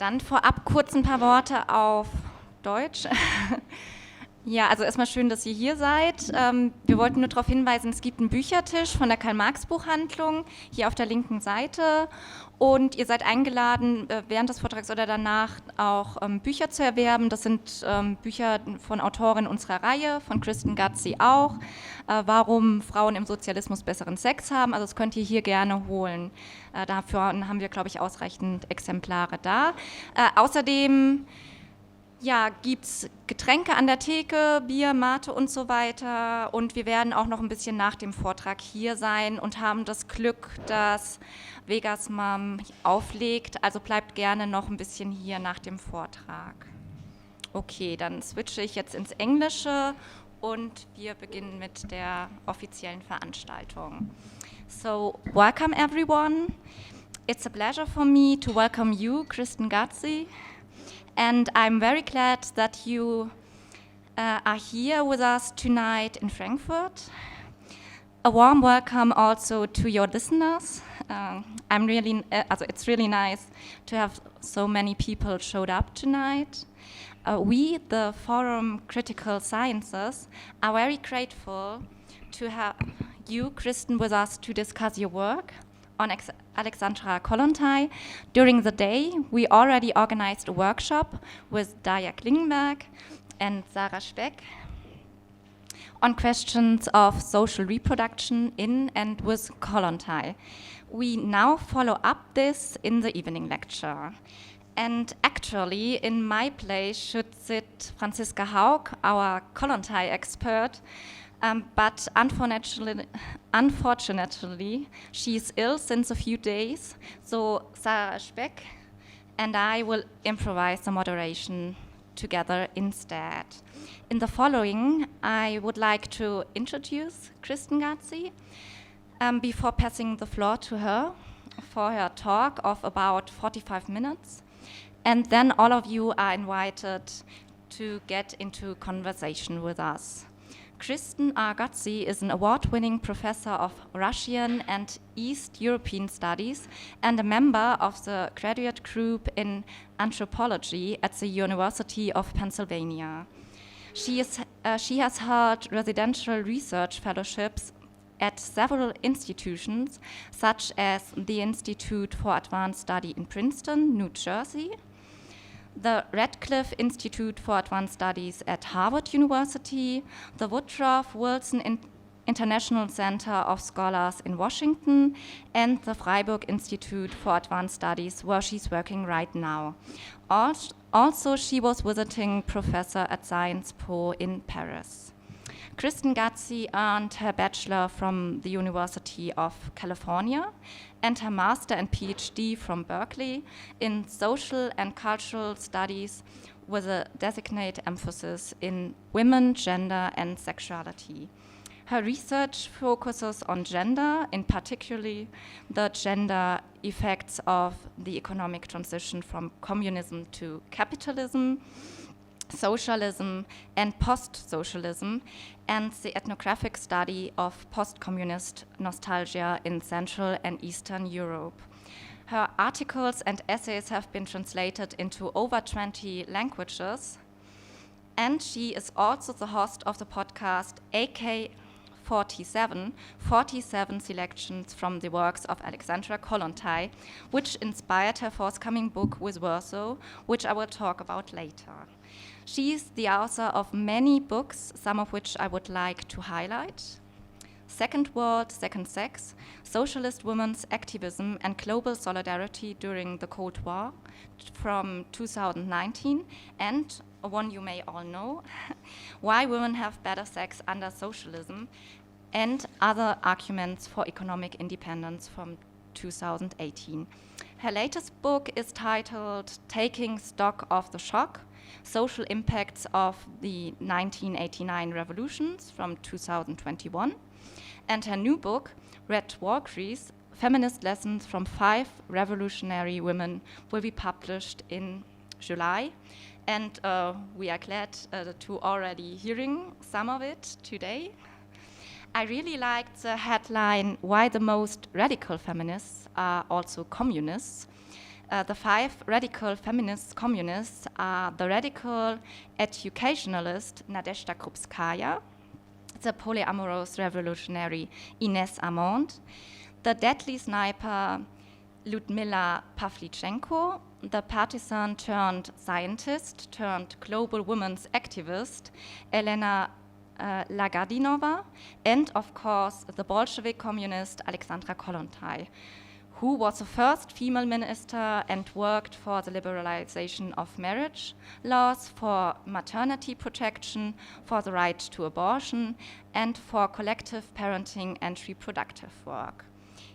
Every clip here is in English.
Dann vorab kurz ein paar Worte auf Deutsch. Ja, also erstmal schön, dass ihr hier seid. Wir wollten nur darauf hinweisen, es gibt einen Büchertisch von der Karl-Marx-Buchhandlung hier auf der linken Seite und ihr seid eingeladen, während des Vortrags oder danach auch Bücher zu erwerben. Das sind Bücher von Autorinnen unserer Reihe, von Ghodsee auch, warum Frauen im Sozialismus besseren Sex haben. Also das könnt ihr hier gerne holen. Dafür haben wir, glaube ich, ausreichend Exemplare da. Außerdem gibt es Getränke an der Theke, Bier, Mate und so weiter. Und wir werden auch noch ein bisschen nach dem Vortrag hier sein und haben das Glück, dass Vegas Mom auflegt. Also bleibt gerne noch ein bisschen hier nach dem Vortrag. Okay, dann switche ich jetzt ins Englische und wir beginnen mit der offiziellen Veranstaltung. So, welcome everyone. It's a pleasure for me to welcome you, Kristen Ghodsee. And I'm very glad that you are here with us tonight in Frankfurt. A warm welcome also to your listeners. It's really nice to have so many people showed up tonight. We, the Forum Critical Sciences, are very grateful to have you, Kristen, with us to discuss your work on Alexandra Kollontai. During the day, we already organized a workshop with Darja Klingenberg and Sarah Speck on questions of social reproduction in and with Kollontai. We now follow up this in the evening lecture. And actually, in my place should sit Franziska Haug, our Kollontai expert, but unfortunately, she is ill since a few days, so Sarah Speck and I will improvise the moderation together instead. In the following, I would like to introduce Kristen Ghodsee before passing the floor to her for her talk of about 45 minutes. And then all of you are invited to get into conversation with us. Kristen R. Ghodsee is an award-winning professor of Russian and East European studies and a member of the graduate group in anthropology at the University of Pennsylvania. She has held residential research fellowships at several institutions, such as the Institute for Advanced Study in Princeton, New Jersey, the Radcliffe Institute for Advanced Studies at Harvard University, the Woodrow Wilson International Center of Scholars in Washington, and the Freiburg Institute for Advanced Studies, where she's working right now. Also, she was visiting professor at Sciences Po in Paris. Kristen Ghodsee earned her bachelor from the University of California and her master and PhD from Berkeley in social and cultural studies with a designated emphasis in women, gender, and sexuality. Her research focuses on gender, in particular the gender effects of the economic transition from communism to capitalism, socialism and post-socialism, and the ethnographic study of post-communist nostalgia in Central and Eastern Europe. Her articles and essays have been translated into over 20 languages, and she is also the host of the podcast AK47, 47 selections from the works of Alexandra Kollontai, which inspired her forthcoming book with Oversaw, which I will talk about later. She is the author of many books, some of which I would like to highlight: Second World, Second Sex, Socialist Women's Activism and Global Solidarity During the Cold War from 2019, and one you may all know, Why Women Have Better Sex Under Socialism, and Other Arguments for Economic Independence from 2018. Her latest book is titled Taking Stock of the Shock: Social Impacts of the 1989 Revolutions from 2021. And her new book, Red Walkyries, Feminist Lessons from 5 Revolutionary Women, will be published in July. And we are glad to already hearing some of it today. I really liked the headline, Why the Most Radical Feminists Are Also Communists. the 5 radical feminist communists are the radical educationalist Nadezhda Krupskaya, the polyamorous revolutionary Ines Amond, the deadly sniper Lyudmila Pavlichenko, the partisan turned scientist turned global women's activist Elena Lagardinova, and of course the Bolshevik communist Alexandra Kollontai, who was the first female minister and worked for the liberalization of marriage laws, for maternity protection, for the right to abortion, and for collective parenting and reproductive work.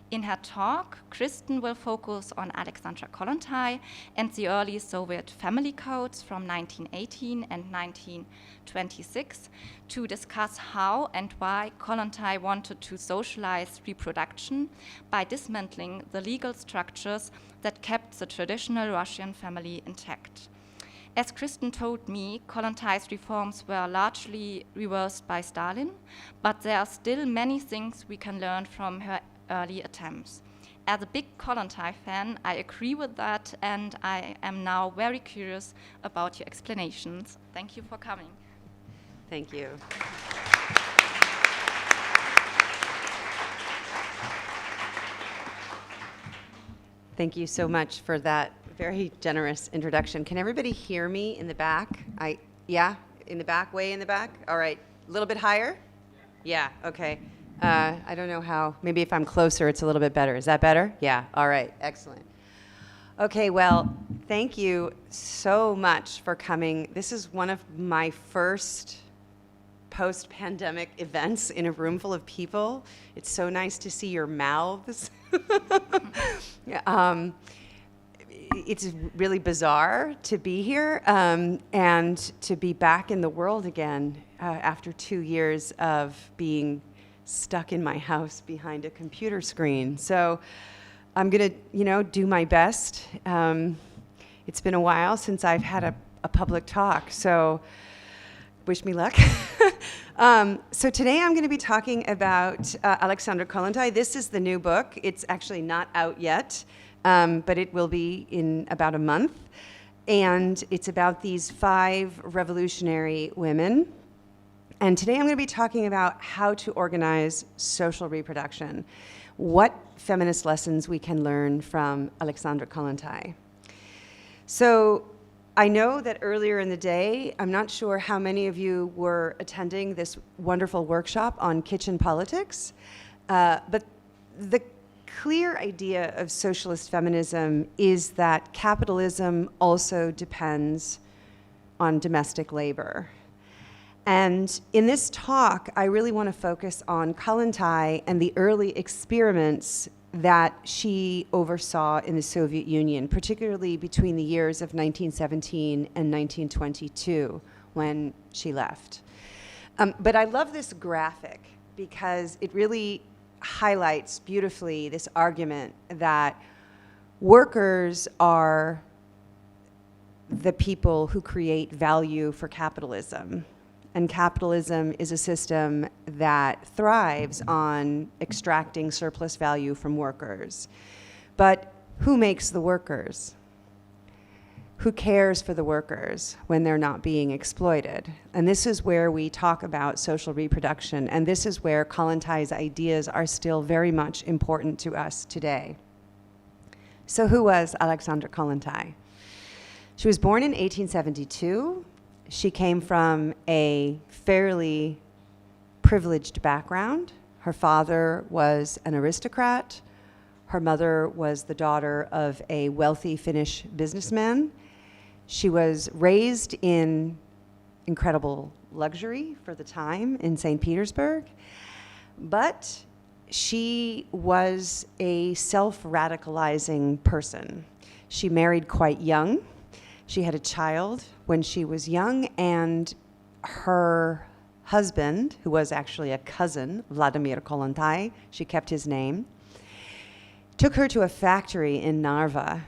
In her talk, Kristen will focus on Alexandra Kollontai and the early Soviet family codes from 1918 and 1926 to discuss how and why Kollontai wanted to socialize reproduction by dismantling the legal structures that kept the traditional Russian family intact. As Kristen told me, Kollontai's reforms were largely reversed by Stalin, but there are still many things we can learn from her early attempts. As a big Kollontai fan, I agree with that, and I am now very curious about your explanations. Thank you for coming. Thank you. Thank you so much for that very generous introduction. Can everybody hear me in the back? Yeah, in the back, way in the back? All right, a little bit higher? Yeah, okay. I don't know how, maybe if I'm closer, it's a little bit better. Is that better? Yeah, all right, excellent. Okay, well, thank you so much for coming. This is one of my first post-pandemic events in a room full of people. It's so nice to see your mouths. It's really bizarre to be here and to be back in the world again after 2 years of being stuck in my house behind a computer screen. So I'm gonna, do my best. It's been a while since I've had a public talk, so wish me luck. So today I'm gonna be talking about Alexandra Kollontai. This is the new book. It's actually not out yet, but it will be in about a month. And it's about these 5 revolutionary women. And today I'm going to be talking about how to organize social reproduction, what feminist lessons we can learn from Alexandra Kollontai. So I know that earlier in the day, I'm not sure how many of you were attending this wonderful workshop on kitchen politics, but the clear idea of socialist feminism is that capitalism also depends on domestic labor. And in this talk, I really want to focus on Kollontai and the early experiments that she oversaw in the Soviet Union, particularly between the years of 1917 and 1922, when she left. But I love this graphic because it really highlights beautifully this argument that workers are the people who create value for capitalism. And capitalism is a system that thrives on extracting surplus value from workers. But who makes the workers? Who cares for the workers when they're not being exploited? And this is where we talk about social reproduction, and this is where Kollontai's ideas are still very much important to us today. So who was Alexandra Kollontai? She was born in 1872. She came from a fairly privileged background. Her father was an aristocrat. Her mother was the daughter of a wealthy Finnish businessman. She was raised in incredible luxury for the time in St. Petersburg, but she was a self-radicalizing person. She married quite young. She had a child when she was young, and her husband, who was actually a cousin, Vladimir Kollontai, she kept his name, took her to a factory in Narva.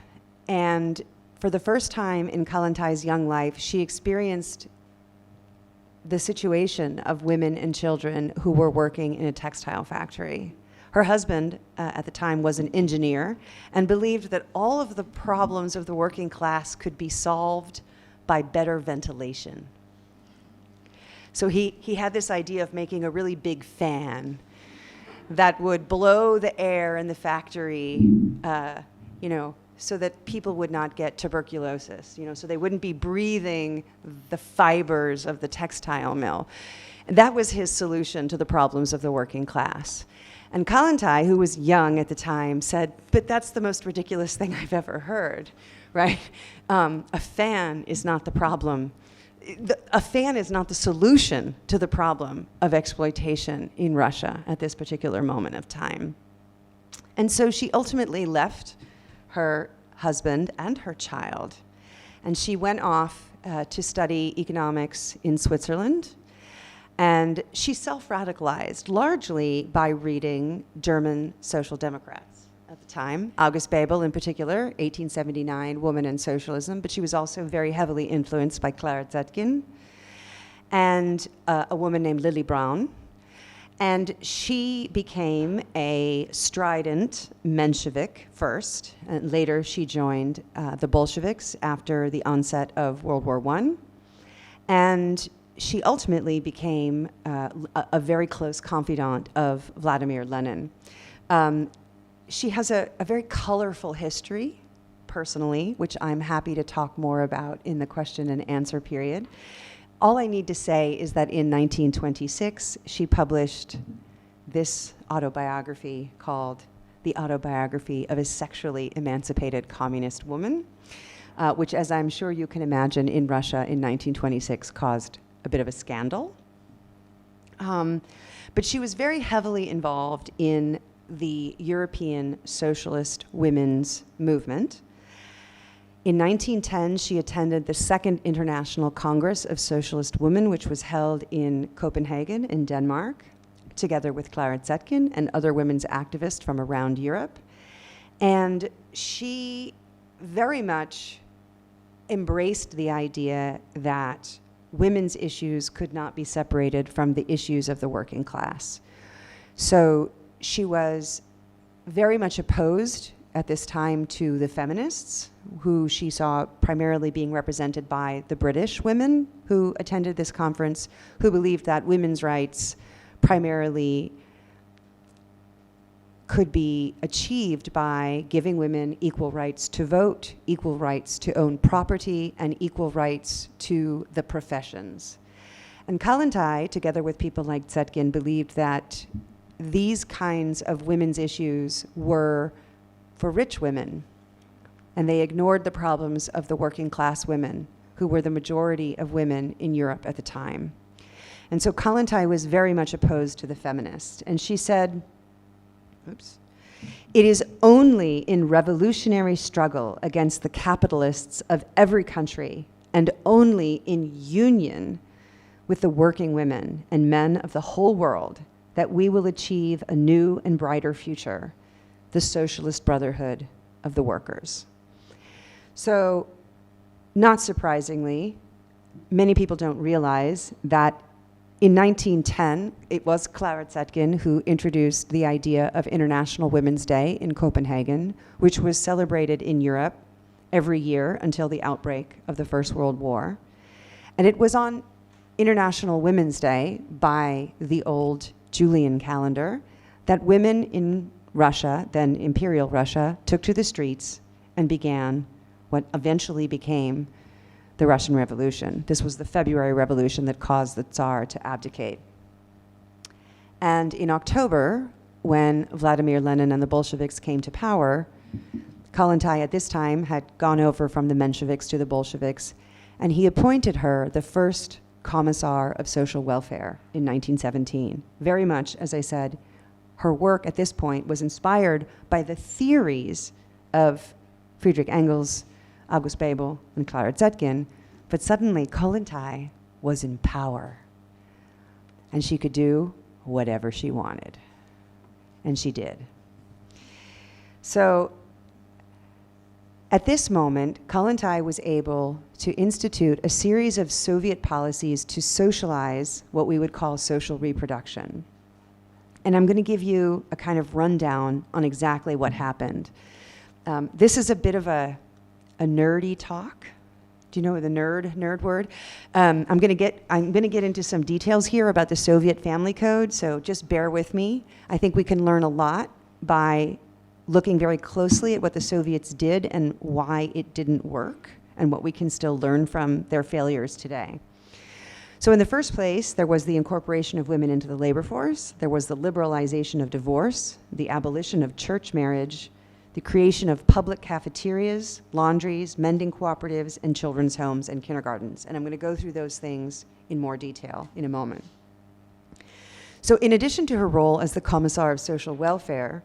And for the first time in Kollontai's young life, she experienced the situation of women and children who were working in a textile factory. Her husband at the time was an engineer and believed that all of the problems of the working class could be solved by better ventilation. So he had this idea of making a really big fan that would blow the air in the factory, so that people would not get tuberculosis, so they wouldn't be breathing the fibers of the textile mill. And that was his solution to the problems of the working class. And Kollontai, who was young at the time, said, but that's the most ridiculous thing I've ever heard, right? A fan is not the problem. A fan is not the solution to the problem of exploitation in Russia at this particular moment of time. And so she ultimately left her husband and her child, and she went off to study economics in Switzerland. And she self-radicalized largely by reading German social democrats at the time, August Bebel in particular, 1879, Woman and Socialism, but she was also very heavily influenced by Clara Zetkin and a woman named Lily Brown. And she became a strident Menshevik first, and later she joined the Bolsheviks after the onset of World War I. And she ultimately became a very close confidant of Vladimir Lenin. She has a very colorful history, personally, which I'm happy to talk more about in the question and answer period. All I need to say is that in 1926, she published this autobiography called The Autobiography of a Sexually Emancipated Communist Woman, which, as I'm sure you can imagine, in Russia in 1926 caused a bit of a scandal. But she was very heavily involved in the European socialist women's movement. In 1910, she attended the Second International Congress of Socialist Women, which was held in Copenhagen in Denmark, together with Clara Zetkin and other women's activists from around Europe. And she very much embraced the idea that women's issues could not be separated from the issues of the working class. So she was very much opposed at this time to the feminists, who she saw primarily being represented by the British women who attended this conference, who believed that women's rights primarily could be achieved by giving women equal rights to vote, equal rights to own property, and equal rights to the professions. And Kollontai, together with people like Zetkin, believed that these kinds of women's issues were for rich women, and they ignored the problems of the working class women, who were the majority of women in Europe at the time. And so Kollontai was very much opposed to the feminists, and she said, it is only in revolutionary struggle against the capitalists of every country, and only in union with the working women and men of the whole world, that we will achieve a new and brighter future, the socialist brotherhood of the workers. So, not surprisingly, many people don't realize that in 1910, it was Clara Zetkin who introduced the idea of International Women's Day in Copenhagen, which was celebrated in Europe every year until the outbreak of the First World War. And it was on International Women's Day, by the old Julian calendar, that women in Russia, then Imperial Russia, took to the streets and began what eventually became the Russian Revolution. This was the February Revolution that caused the Tsar to abdicate. And in October, when Vladimir Lenin and the Bolsheviks came to power, Kollontai at this time had gone over from the Mensheviks to the Bolsheviks, and he appointed her the first Commissar of Social Welfare in 1917. Very much, as I said, her work at this point was inspired by the theories of Friedrich Engels, August Bebel, and Clara Zetkin, but suddenly Kollontai was in power, and she could do whatever she wanted, and she did. So at this moment, Kollontai was able to institute a series of Soviet policies to socialize what we would call social reproduction. And I'm going to give you a kind of rundown on exactly what happened. This is a bit of a nerdy talk. Do you know the nerd word? I'm going to get into some details here about the Soviet family code, so just bear with me. I think we can learn a lot by looking very closely at what the Soviets did and why it didn't work, and what we can still learn from their failures today. So in the first place, there was the incorporation of women into the labor force. There was the liberalization of divorce, the abolition of church marriage, the creation of public cafeterias, laundries, mending cooperatives, and children's homes and kindergartens. And I'm going to go through those things in more detail in a moment. So in addition to her role as the Commissar of Social Welfare,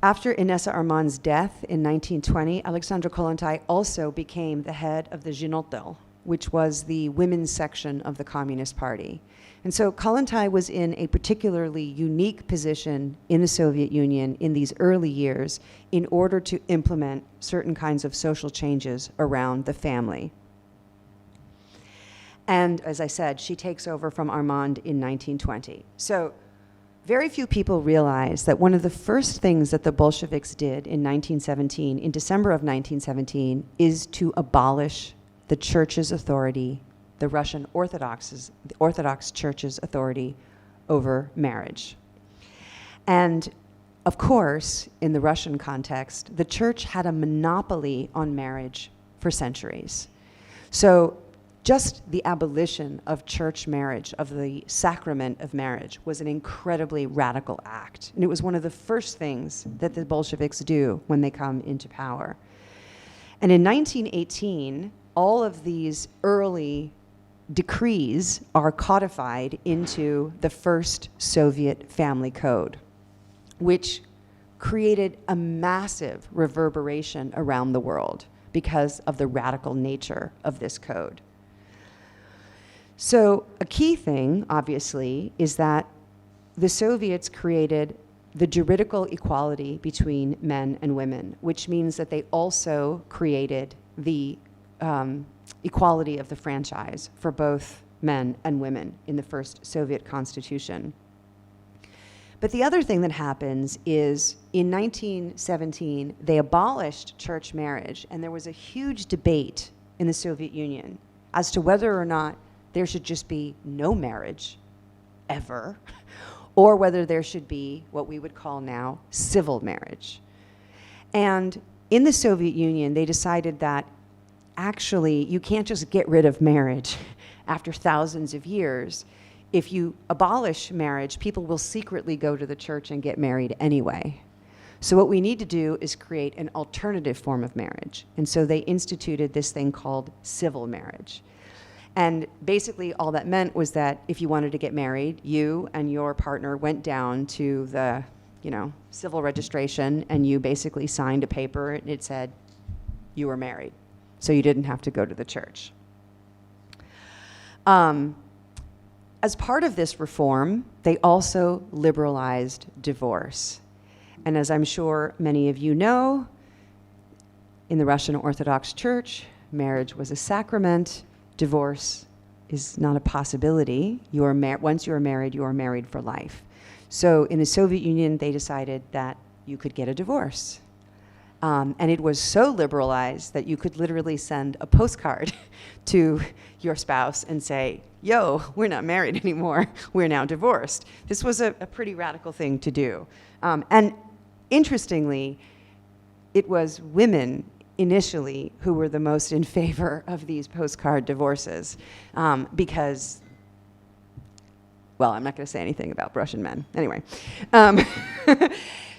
after Inessa Armand's death in 1920, Alexandra Kollontai also became the head of the Zhenotdel, which was the women's section of the Communist Party. And so Kollontai was in a particularly unique position in the Soviet Union in these early years in order to implement certain kinds of social changes around the family. And as I said, she takes over from Armand in 1920. So very few people realize that one of the first things that the Bolsheviks did in 1917, in December of 1917, is to abolish the church's authority, the Russian Orthodox Church's authority over marriage. And of course, in the Russian context, the church had a monopoly on marriage for centuries. So just the abolition of church marriage, of the sacrament of marriage, was an incredibly radical act. And it was one of the first things that the Bolsheviks do when they come into power. And in 1918, all of these early decrees are codified into the first Soviet family code, which created a massive reverberation around the world because of the radical nature of this code. So a key thing, obviously, is that the Soviets created the juridical equality between men and women, which means that they also created the equality of the franchise for both men and women in the first Soviet constitution. But the other thing that happens is in 1917, they abolished church marriage, and there was a huge debate in the Soviet Union as to whether or not there should just be no marriage ever, or whether there should be what we would call now civil marriage. And in the Soviet Union, they decided that actually, you can't just get rid of marriage after thousands of years. If you abolish marriage, people will secretly go to the church and get married anyway. So what we need to do is create an alternative form of marriage. And so they instituted this thing called civil marriage. And basically all that meant was that if you wanted to get married, you and your partner went down to the, civil registration, and you basically signed a paper and it said you were married. So you didn't have to go to the church. As part of this reform, they also liberalized divorce. And as I'm sure many of you know, in the Russian Orthodox Church, marriage was a sacrament. Divorce is not a possibility. Once you are married for life. So in the Soviet Union, they decided that you could get a divorce. And it was so liberalized that you could literally send a postcard to your spouse and say, yo, we're not married anymore, we're now divorced. This was a pretty radical thing to do. And interestingly, it was women initially who were the most in favor of these postcard divorces because, well, I'm not going to say anything about Russian men. Anyway.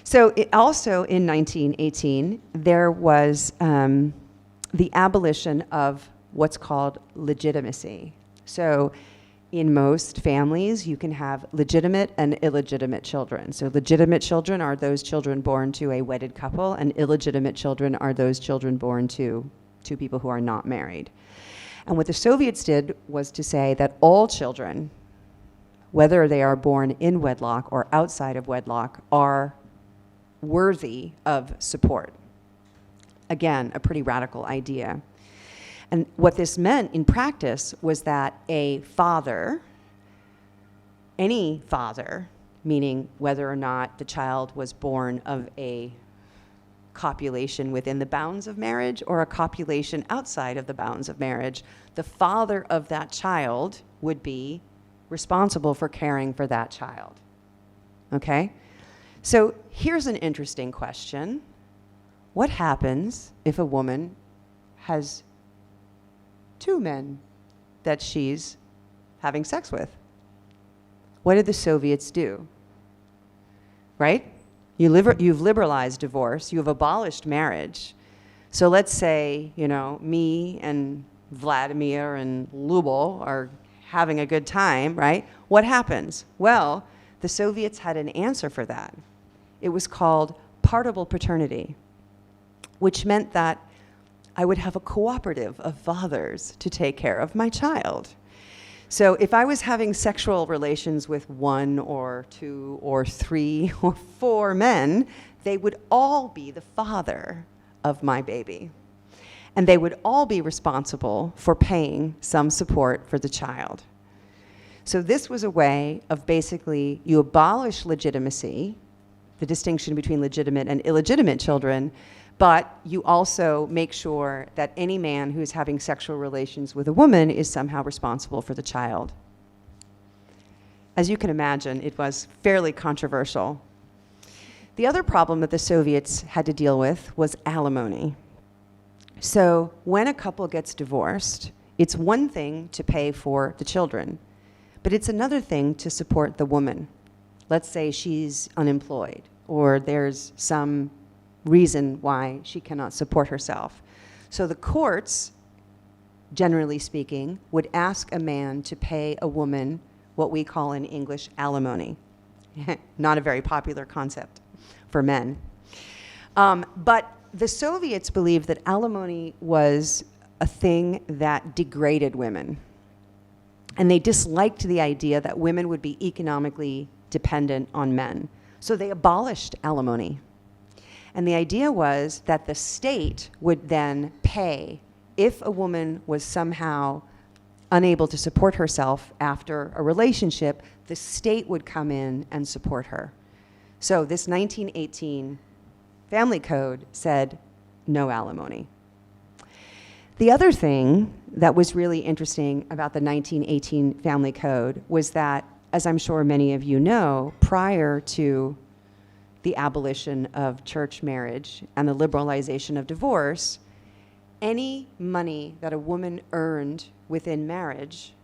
So also in 1918, there was the abolition of what's called legitimacy. So in most families, you can have legitimate and illegitimate children. So legitimate children are those children born to a wedded couple, and illegitimate children are those children born to two people who are not married. And what the Soviets did was to say that all children, whether they are born in wedlock or outside of wedlock, are worthy of support. Again, a pretty radical idea. And what this meant in practice was that a father, any father, meaning whether or not the child was born of a copulation within the bounds of marriage or a copulation outside of the bounds of marriage, the father of that child would be responsible for caring for that child. Okay? So here's an interesting question. What happens if a woman has two men that she's having sex with? What did the Soviets do? Right? You've liberalized divorce. You've abolished marriage. So let's say, me and Vladimir and Lubo are having a good time, right? What happens? Well, the Soviets had an answer for that. It was called partible paternity, which meant that I would have a cooperative of fathers to take care of my child. So if I was having sexual relations with one or two or three or four men, they would all be the father of my baby. And they would all be responsible for paying some support for the child. So this was a way of basically, you abolish legitimacy, the distinction between legitimate and illegitimate children, but you also make sure that any man who's having sexual relations with a woman is somehow responsible for the child. As you can imagine, it was fairly controversial. The other problem that the Soviets had to deal with was alimony. So when a couple gets divorced, it's one thing to pay for the children, but it's another thing to support the woman. Let's say she's unemployed, or there's some reason why she cannot support herself. So the courts, generally speaking, would ask a man to pay a woman what we call in English alimony. Not a very popular concept for men. But the Soviets believed that alimony was a thing that degraded women. And they disliked the idea that women would be economically dependent on men. So they abolished alimony. And the idea was that the state would then pay if a woman was somehow unable to support herself after a relationship, the state would come in and support her. So this 1918 family code said no alimony. The other thing that was really interesting about the 1918 family code was that, as I'm sure many of you know, prior to the abolition of church marriage and the liberalization of divorce, any money that a woman earned within marriage,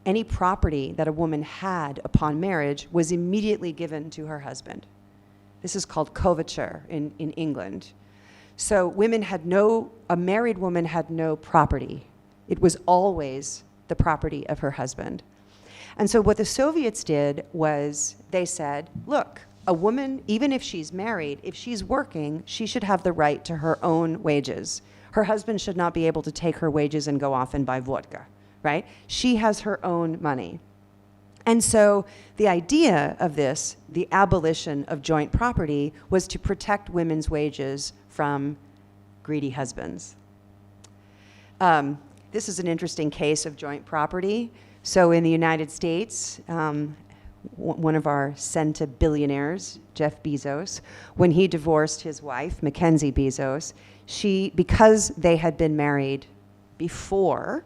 any property that a woman had upon marriage, was immediately given to her husband. This is called coverture in England. So a married woman had no property. It was always the property of her husband. And so what the Soviets did was they said, look, a woman, even if she's married, if she's working, she should have the right to her own wages. Her husband should not be able to take her wages and go off and buy vodka, right? She has her own money. And so the idea of this, the abolition of joint property, was to protect women's wages from greedy husbands. This is an interesting case of joint property. So in the United States, one of our centibillionaires, Jeff Bezos, when he divorced his wife, Mackenzie Bezos, because they had been married before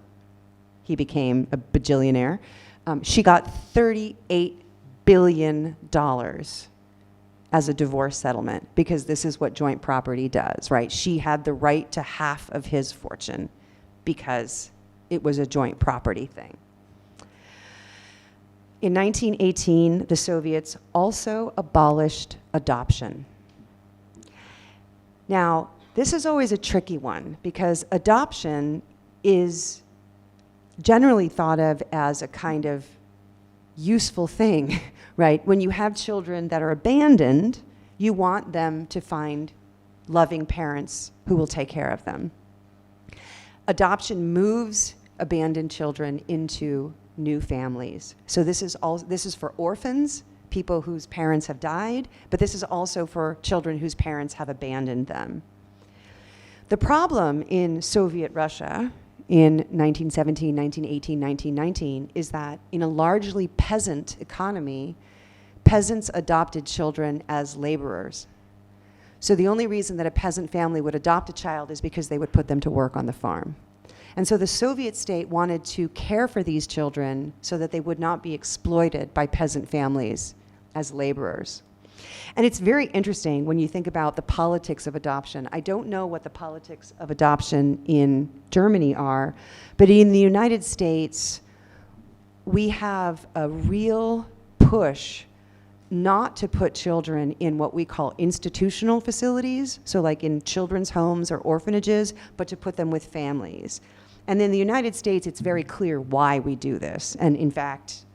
he became a bajillionaire, she got $38 billion as a divorce settlement, because this is what joint property does, right? She had the right to half of his fortune because it was a joint property thing. In 1918, the Soviets also abolished adoption. Now, this is always a tricky one, because adoption is generally thought of as a kind of useful thing, right? When you have children that are abandoned, you want them to find loving parents who will take care of them. Adoption moves abandoned children into new families. So this is for orphans, people whose parents have died, but this is also for children whose parents have abandoned them. The problem in Soviet Russia in 1917, 1918, 1919 is that in a largely peasant economy, peasants adopted children as laborers. So the only reason that a peasant family would adopt a child is because they would put them to work on the farm. And so the Soviet state wanted to care for these children so that they would not be exploited by peasant families as laborers. And it's very interesting when you think about the politics of adoption. I don't know what the politics of adoption in Germany are, but in the United States, we have a real push not to put children in what we call institutional facilities, so like in children's homes or orphanages, but to put them with families. And in the United States, it's very clear why we do this. And in fact,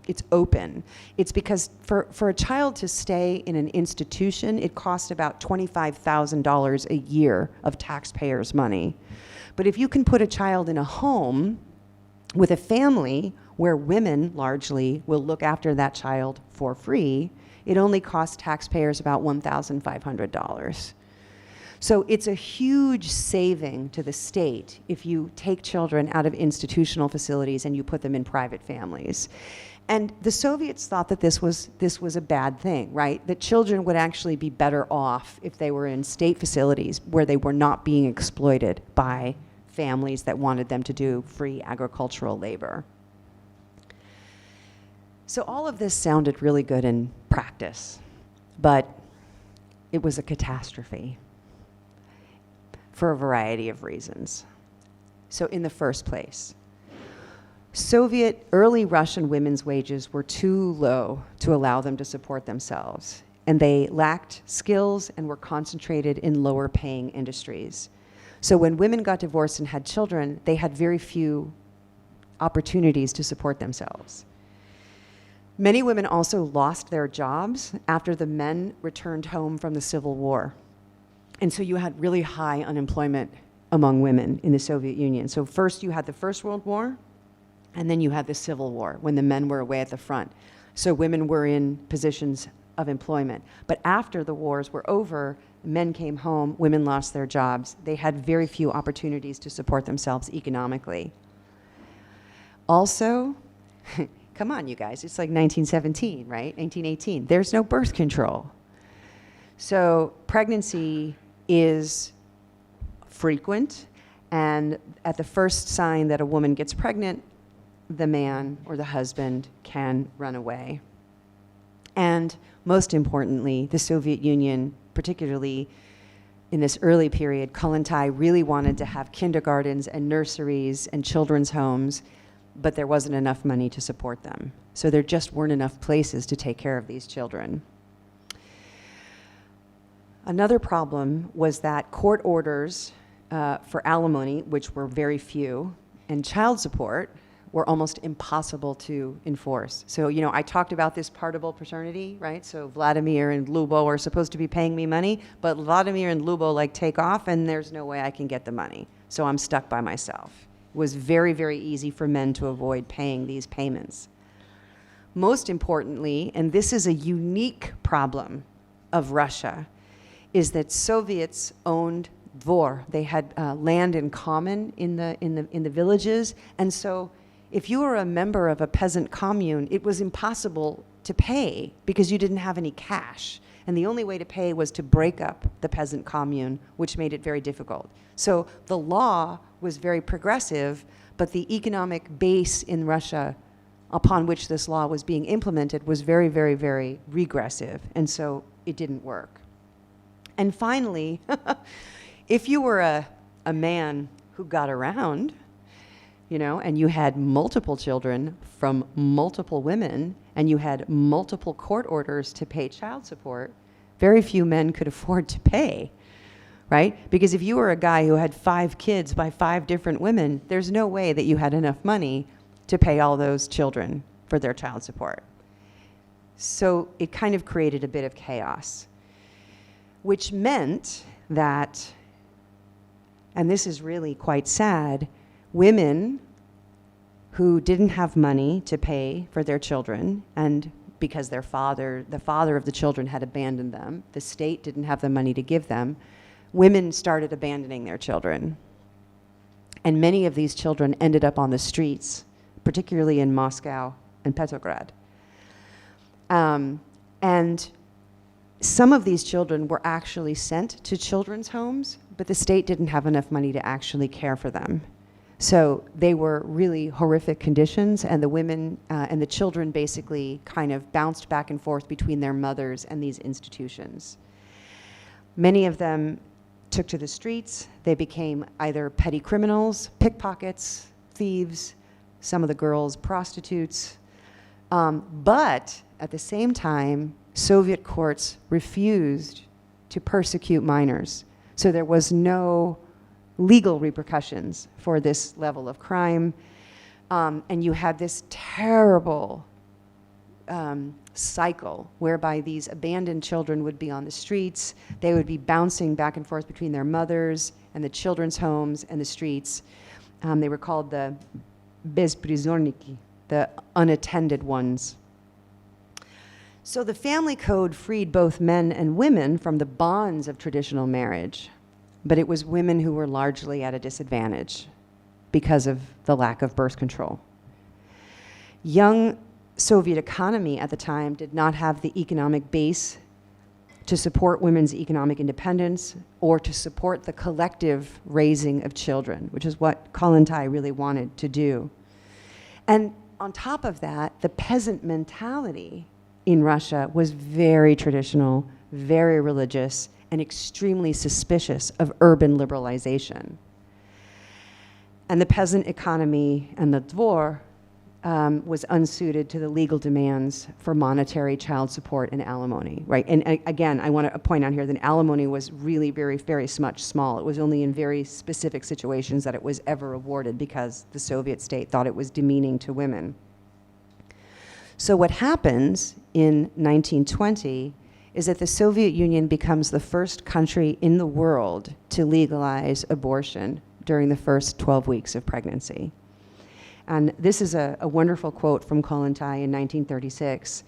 it's open. It's because for a child to stay in an institution, it costs about $25,000 a year of taxpayers' money. But if you can put a child in a home with a family where women largely will look after that child for free, it only costs taxpayers about $1,500. So it's a huge saving to the state if you take children out of institutional facilities and you put them in private families. And the Soviets thought that this was a bad thing, right? That children would actually be better off if they were in state facilities where they were not being exploited by families that wanted them to do free agricultural labor. So all of this sounded really good in practice, but it was a catastrophe for a variety of reasons. So in the first place, early Russian women's wages were too low to allow them to support themselves, and they lacked skills and were concentrated in lower paying industries. So when women got divorced and had children, they had very few opportunities to support themselves. Many women also lost their jobs after the men returned home from the Civil War. And so you had really high unemployment among women in the Soviet Union. So first you had the First World War, and then you had the Civil War when the men were away at the front. So women were in positions of employment. But after the wars were over, men came home, women lost their jobs. They had very few opportunities to support themselves economically. Also, come on, you guys, it's like 1917, right? 1918. There's no birth control. So pregnancy is frequent, and at the first sign that a woman gets pregnant, the man or the husband can run away. And most importantly, the Soviet Union, particularly in this early period, Kollontai really wanted to have kindergartens and nurseries and children's homes, but there wasn't enough money to support them. So there just weren't enough places to take care of these children. Another problem was that court orders for alimony, which were very few, and child support were almost impossible to enforce. So, you know, I talked about this partible paternity, right? So Vladimir and Lubo are supposed to be paying me money, but Vladimir and Lubo like take off and there's no way I can get the money. So I'm stuck by myself. It was very, very easy for men to avoid paying these payments. Most importantly, and this is a unique problem of Russia, is that Soviets owned dvor. They had land in common in the villages, and so if you were a member of a peasant commune, it was impossible to pay because you didn't have any cash. And the only way to pay was to break up the peasant commune, which made it very difficult. So the law was very progressive, but the economic base in Russia upon which this law was being implemented was very, very, very regressive. And so it didn't work. And finally, if you were a man who got around, you know, and you had multiple children from multiple women, and you had multiple court orders to pay child support, very few men could afford to pay, right? Because if you were a guy who had 5 kids by 5 different women, there's no way that you had enough money to pay all those children for their child support. So it kind of created a bit of chaos, which meant that, and this is really quite sad, women who didn't have money to pay for their children, and because the father of the children had abandoned them, the state didn't have the money to give them, women started abandoning their children. And many of these children ended up on the streets, particularly in Moscow and Petrograd. And some of these children were actually sent to children's homes, but the state didn't have enough money to actually care for them. So they were really horrific conditions, and the women and the children basically kind of bounced back and forth between their mothers and these institutions. Many of them took to the streets. They became either petty criminals, pickpockets, thieves, some of the girls prostitutes. But at the same time, Soviet courts refused to persecute minors. So there was no legal repercussions for this level of crime. And you had this terrible cycle whereby these abandoned children would be on the streets. They would be bouncing back and forth between their mothers and the children's homes and the streets. They were called the bezprizorniki, the unattended ones. So the family code freed both men and women from the bonds of traditional marriage, but it was women who were largely at a disadvantage because of the lack of birth control. Young Soviet economy at the time did not have the economic base to support women's economic independence or to support the collective raising of children, which is what Kollontai really wanted to do. And on top of that, the peasant mentality in Russia was very traditional, very religious, and extremely suspicious of urban liberalization. And the peasant economy and the dvor was unsuited to the legal demands for monetary child support and alimony, right? And again, I want to point out here that alimony was really very, very much small. It was only in very specific situations that it was ever awarded because the Soviet state thought it was demeaning to women. So what happens in 1920 is that the Soviet Union becomes the first country in the world to legalize abortion during the first 12 weeks of pregnancy. And this is a wonderful quote from Kollontai in 1936.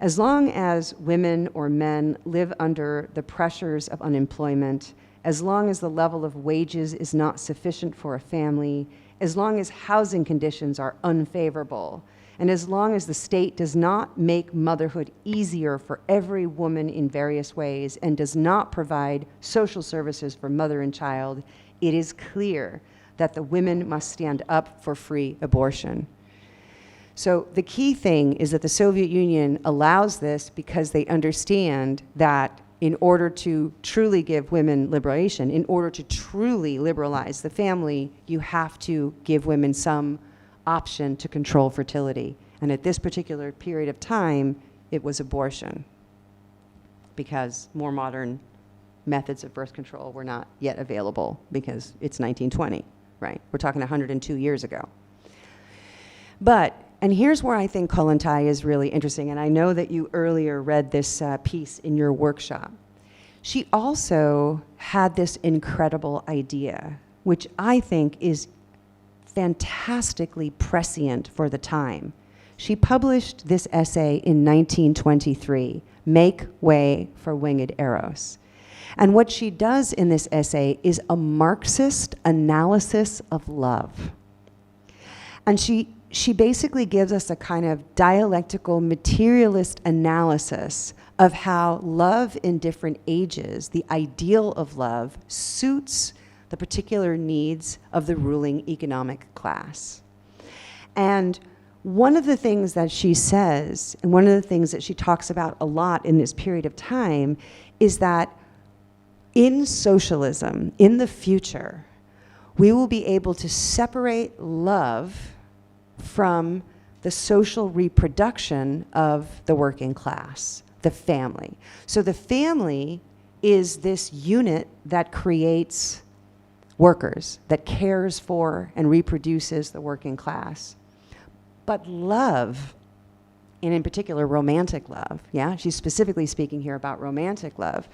As long as women or men live under the pressures of unemployment, as long as the level of wages is not sufficient for a family, as long as housing conditions are unfavorable, and as long as the state does not make motherhood easier for every woman in various ways and does not provide social services for mother and child, it is clear that the women must stand up for free abortion. So the key thing is that the Soviet Union allows this because they understand that in order to truly give women liberation, in order to truly liberalize the family, you have to give women some option to control fertility. And at this particular period of time, it was abortion because more modern methods of birth control were not yet available because it's 1920, right? We're talking 102 years ago. But, and here's where I think Kollontai is really interesting, and I know that you earlier read this piece in your workshop. She also had this incredible idea, which I think is fantastically prescient for the time. She published this essay in 1923, Make Way for Winged Eros. And what she does in this essay is a Marxist analysis of love. And she basically gives us a kind of dialectical materialist analysis of how love in different ages, the ideal of love, suits the particular needs of the ruling economic class. And one of the things that she says, and one of the things that she talks about a lot in this period of time, is that in socialism, in the future, we will be able to separate love from the social reproduction of the working class, the family. So the family is this unit that creates workers, that cares for and reproduces the working class. But love, and in particular romantic love, yeah, she's specifically speaking here about romantic love.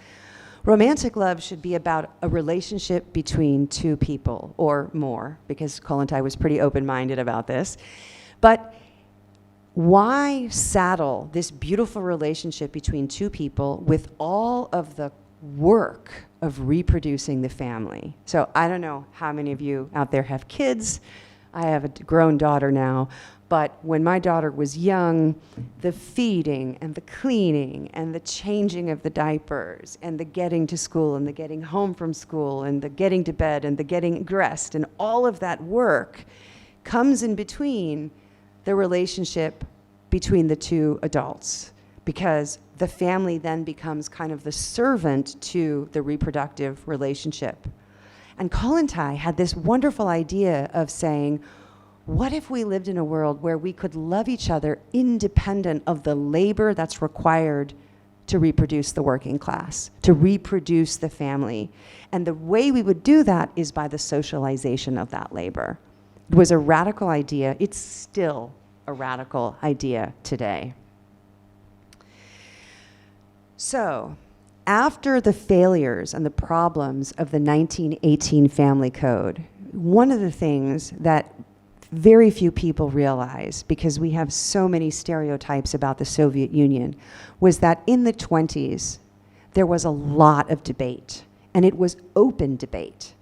Romantic love should be about a relationship between two people or more, because Kollontai was pretty open-minded about this. But why saddle this beautiful relationship between two people with all of the work of reproducing the family? So I don't know how many of you out there have kids. I have a grown daughter now, But when my daughter was young, the feeding and the cleaning and the changing of the diapers and the getting to school and the getting home from school and the getting to bed and the getting dressed and all of that work comes in between the relationship between the two adults, because the family then becomes kind of the servant to the reproductive relationship. And Kollontai had this wonderful idea of saying, what if we lived in a world where we could love each other independent of the labor that's required to reproduce the working class, to reproduce the family? And the way we would do that is by the socialization of that labor. It was a radical idea. It's still a radical idea today. So, after the failures and the problems of the 1918 Family Code, one of the things that very few people realize, because we have so many stereotypes about the Soviet Union, was that in the 20s, there was a lot of debate, and it was open debate.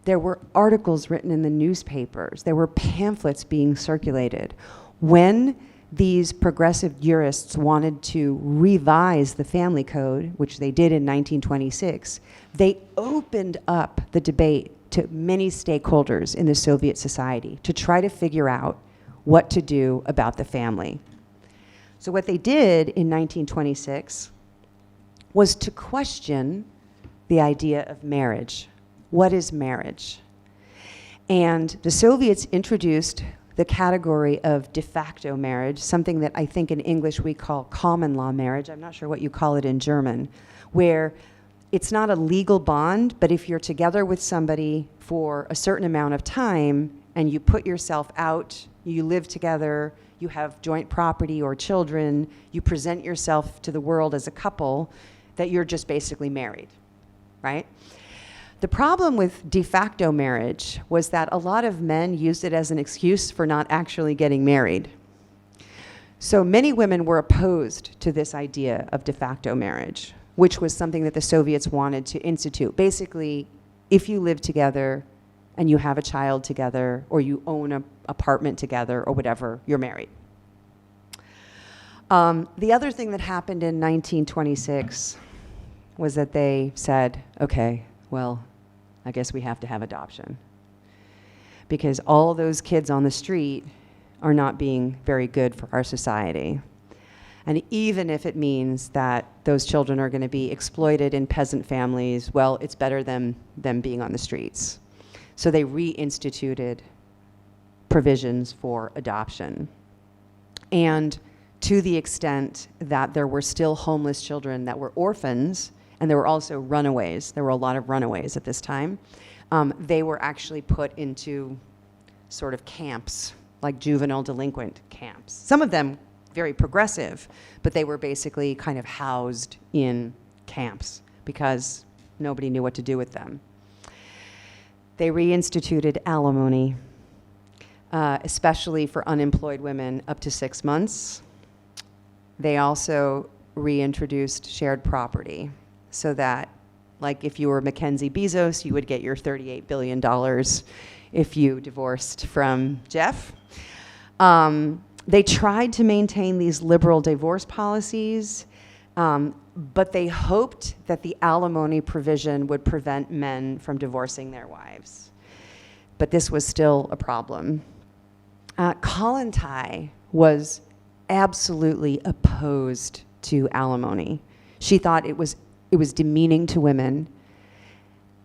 There were articles written in the newspapers. There were pamphlets being circulated. When these progressive jurists wanted to revise the family code, which they did in 1926, they opened up the debate to many stakeholders in the Soviet society to try to figure out what to do about the family. So what they did in 1926 was to question the idea of marriage. What is marriage? And the Soviets introduced the category of de facto marriage, something that I think in English we call common law marriage. I'm not sure what you call it in German, where it's not a legal bond, but if you're together with somebody for a certain amount of time and you put yourself out, you live together, you have joint property or children, you present yourself to the world as a couple, that you're just basically married, right? The problem with de facto marriage was that a lot of men used it as an excuse for not actually getting married. So many women were opposed to this idea of de facto marriage, which was something that the Soviets wanted to institute. Basically, if you live together and you have a child together, or you own an apartment together, or whatever, you're married. The other thing that happened in 1926 was that they said, okay, well, I guess we have to have adoption, because all those kids on the street are not being very good for our society. And even if it means that those children are going to be exploited in peasant families, well, it's better than them being on the streets. So they reinstituted provisions for adoption. And to the extent that there were still homeless children that were orphans, and there were also runaways, there were a lot of runaways at this time, they were actually put into sort of camps, like juvenile delinquent camps. Some of them very progressive, but they were basically kind of housed in camps because nobody knew what to do with them. They reinstituted alimony, especially for unemployed women up to 6 months. They also reintroduced shared property, so that, like, if you were Mackenzie Bezos, you would get your $38 billion if you divorced from Jeff. They tried to maintain these liberal divorce policies, but they hoped that the alimony provision would prevent men from divorcing their wives. But this was still a problem. Kollontai was absolutely opposed to alimony. She thought it was demeaning to women,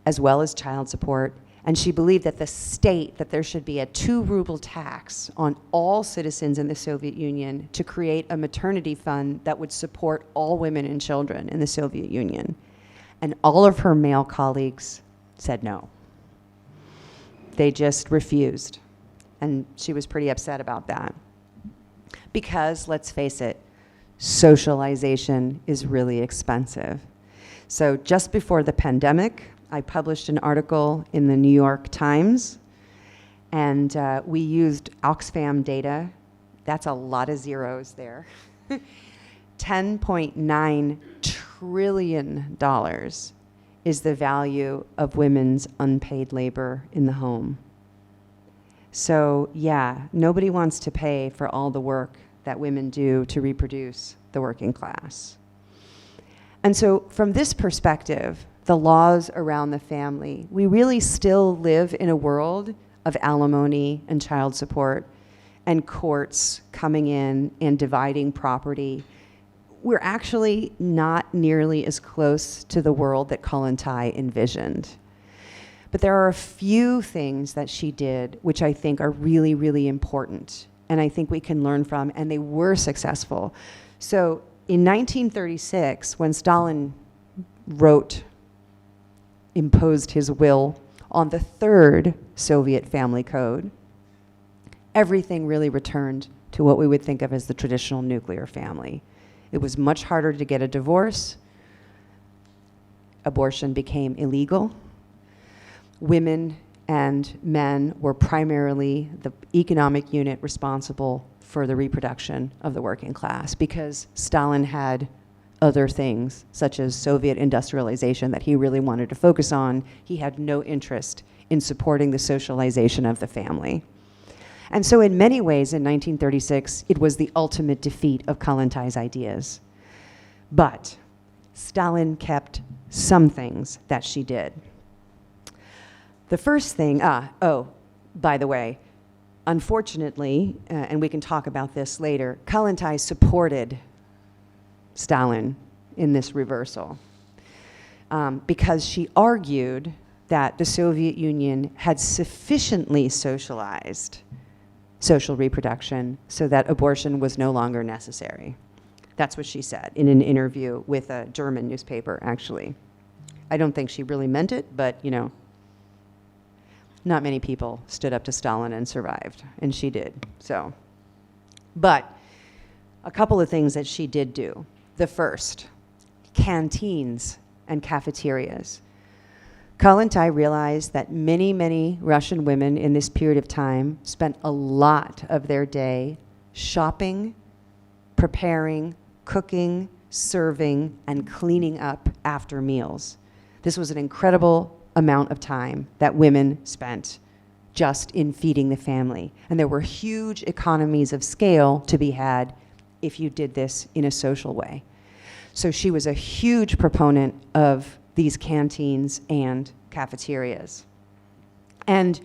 as well as child support. And she believed that the state, that there should be a 2-ruble tax on all citizens in the Soviet Union to create a maternity fund that would support all women and children in the Soviet Union. And all of her male colleagues said no. They just refused. And she was pretty upset about that. Because, let's face it, socialization is really expensive. So just before the pandemic, I published an article in the New York Times, and we used Oxfam data. That's a lot of zeros there. $10.9 trillion is the value of women's unpaid labor in the home. So yeah, nobody wants to pay for all the work that women do to reproduce the working class. And so from this perspective, the laws around the family, we really still live in a world of alimony and child support and courts coming in and dividing property. We're actually not nearly as close to the world that Kollontai envisioned. But there are a few things that she did which I think are really, really important, and I think we can learn from, and they were successful. So in 1936, when Stalin imposed his will on the third Soviet family code, everything really returned to what we would think of as the traditional nuclear family. It was much harder to get a divorce. Abortion became illegal. Women and men were primarily the economic unit responsible for the reproduction of the working class because Stalin had other things, such as Soviet industrialization, that he really wanted to focus on. He had no interest in supporting the socialization of the family. And so in many ways, in 1936, it was the ultimate defeat of Kollontai's ideas. But Stalin kept some things that she did. The first thing, by the way, unfortunately, and we can talk about this later, Kollontai supported Stalin in this reversal because she argued that the Soviet Union had sufficiently socialized social reproduction so that abortion was no longer necessary. That's what she said in an interview with a German newspaper, actually. I don't think she really meant it, but you know, not many people stood up to Stalin and survived, and she did, so. But a couple of things that she did do. The first, canteens and cafeterias. Kollontai realized that many, many Russian women in this period of time spent a lot of their day shopping, preparing, cooking, serving, and cleaning up after meals. This was an incredible amount of time that women spent just in feeding the family. And there were huge economies of scale to be had if you did this in a social way. So she was a huge proponent of these canteens and cafeterias. And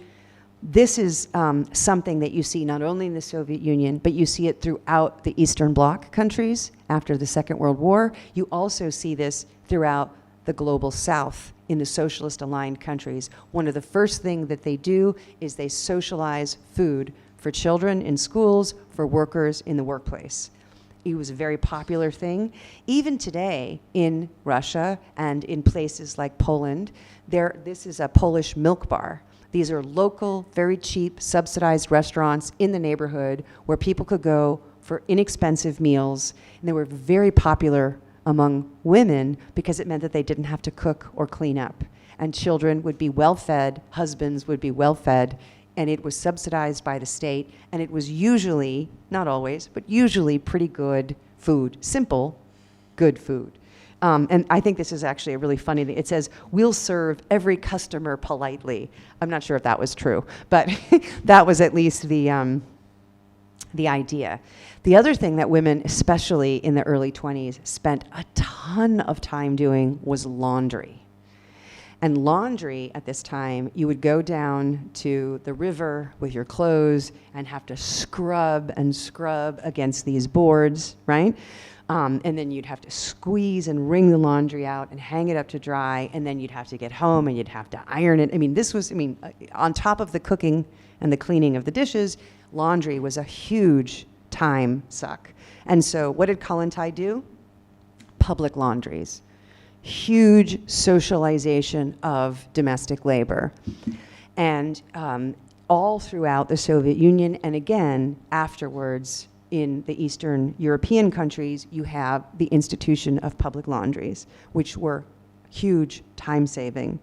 this is something that you see not only in the Soviet Union, but you see it throughout the Eastern Bloc countries after the Second World War. You also see this throughout the global South in the socialist-aligned countries. One of the first things that they do is they socialize food for children in schools, for workers in the workplace. It was a very popular thing. Even today in Russia and in places like Poland, this is a Polish milk bar. These are local, very cheap, subsidized restaurants in the neighborhood where people could go for inexpensive meals, and they were very popular among women because it meant that they didn't have to cook or clean up. And children would be well-fed, husbands would be well-fed, and it was subsidized by the state, and it was usually, not always, but usually pretty good food, simple, good food. And I think this is actually a really funny thing. It says, "We'll serve every customer politely." I'm not sure if that was true, but that was at least the idea. The other thing that women, especially in the early 20s, spent a ton of time doing was laundry. And laundry at this time, you would go down to the river with your clothes and have to scrub and scrub against these boards, right? And then you'd have to squeeze and wring the laundry out and hang it up to dry, and then you'd have to get home and you'd have to iron it. I mean, on top of the cooking and the cleaning of the dishes, laundry was a huge time suck. And so what did Kollontai do? Public laundries. Huge socialization of domestic labor. And all throughout the Soviet Union, and again, afterwards, in the Eastern European countries, you have the institution of public laundries, which were huge time-saving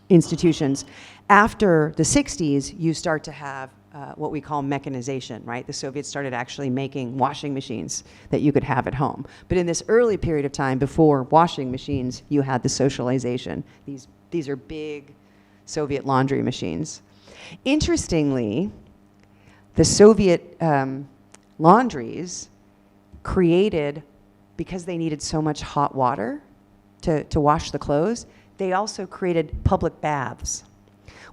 institutions. After the 60s, you start to have what we call mechanization, right? The Soviets started actually making washing machines that you could have at home. But in this early period of time, before washing machines, you had the socialization. These are big Soviet laundry machines. Interestingly, the Soviet laundries created, because they needed so much hot water to wash the clothes, they also created public baths,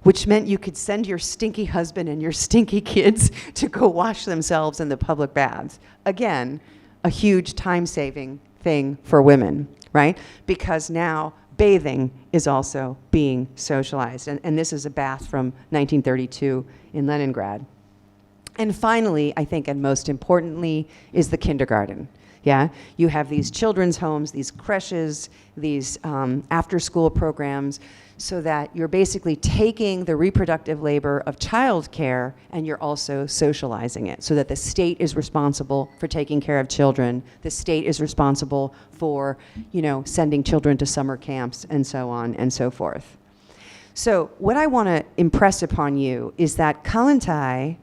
which meant you could send your stinky husband and your stinky kids to go wash themselves in the public baths. Again, a huge time-saving thing for women, right? Because now bathing is also being socialized. And this is a bath from 1932 in Leningrad. And finally, I think, and most importantly, is the kindergarten. Yeah, you have these children's homes, these creches, these after-school programs, so that you're basically taking the reproductive labor of childcare and you're also socializing it, so that the state is responsible for taking care of children, the state is responsible for, you know, sending children to summer camps and so on and so forth. So what I want to impress upon you is that Kollontai,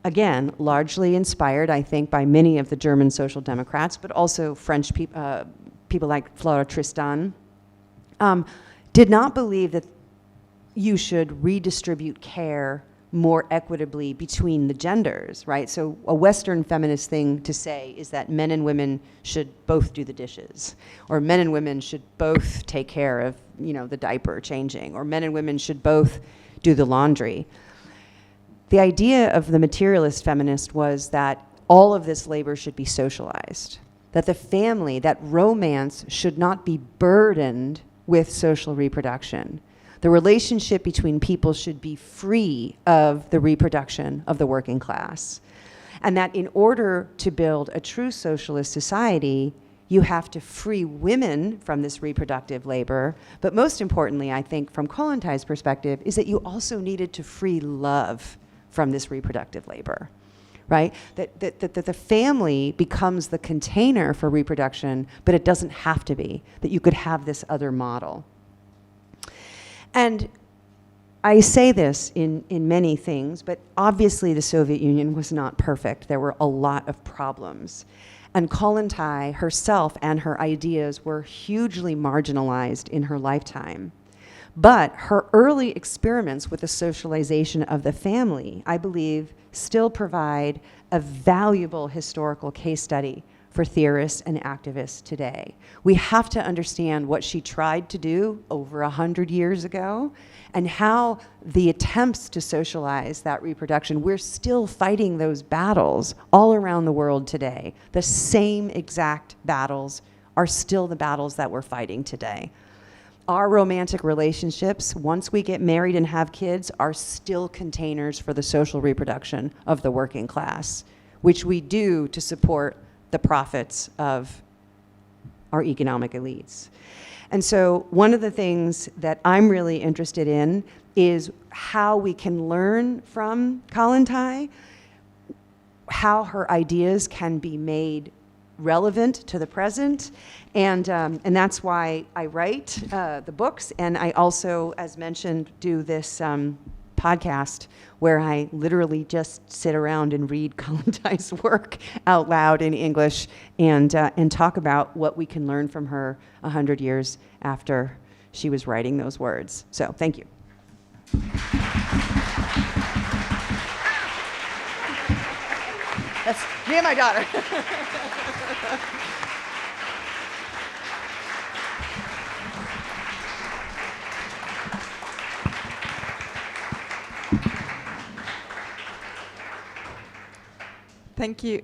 again, largely inspired, I think, by many of the German social democrats, but also French people like Flora Tristan, did not believe that you should redistribute care more equitably between the genders, right? So a Western feminist thing to say is that men and women should both do the dishes, or men and women should both take care of, you know, the diaper changing, or men and women should both do the laundry. The idea of the materialist feminist was that all of this labor should be socialized, that the family, that romance should not be burdened with social reproduction. The relationship between people should be free of the reproduction of the working class. And that in order to build a true socialist society, you have to free women from this reproductive labor. But most importantly, I think, from Kollontai's perspective, is that you also needed to free love from this reproductive labor, right? That the family becomes the container for reproduction, but it doesn't have to be, that you could have this other model. And I say this in many things, but obviously the Soviet Union was not perfect. There were a lot of problems. And Kollontai herself and her ideas were hugely marginalized in her lifetime. But her early experiments with the socialization of the family, I believe, still provide a valuable historical case study for theorists and activists today. We have to understand what she tried to do over 100 years ago and how the attempts to socialize that reproduction, we're still fighting those battles all around the world today. The same exact battles are still the battles that we're fighting today. Our romantic relationships, once we get married and have kids, are still containers for the social reproduction of the working class, which we do to support the profits of our economic elites. And so one of the things that I'm really interested in is how we can learn from Kollontai, how her ideas can be made relevant to the present, and that's why I write the books, and I also, as mentioned, do this podcast where I literally just sit around and read Kollontai's work out loud in English and talk about what we can learn from her 100 years after she was writing those words. So thank you. That's me and my daughter. Thank you.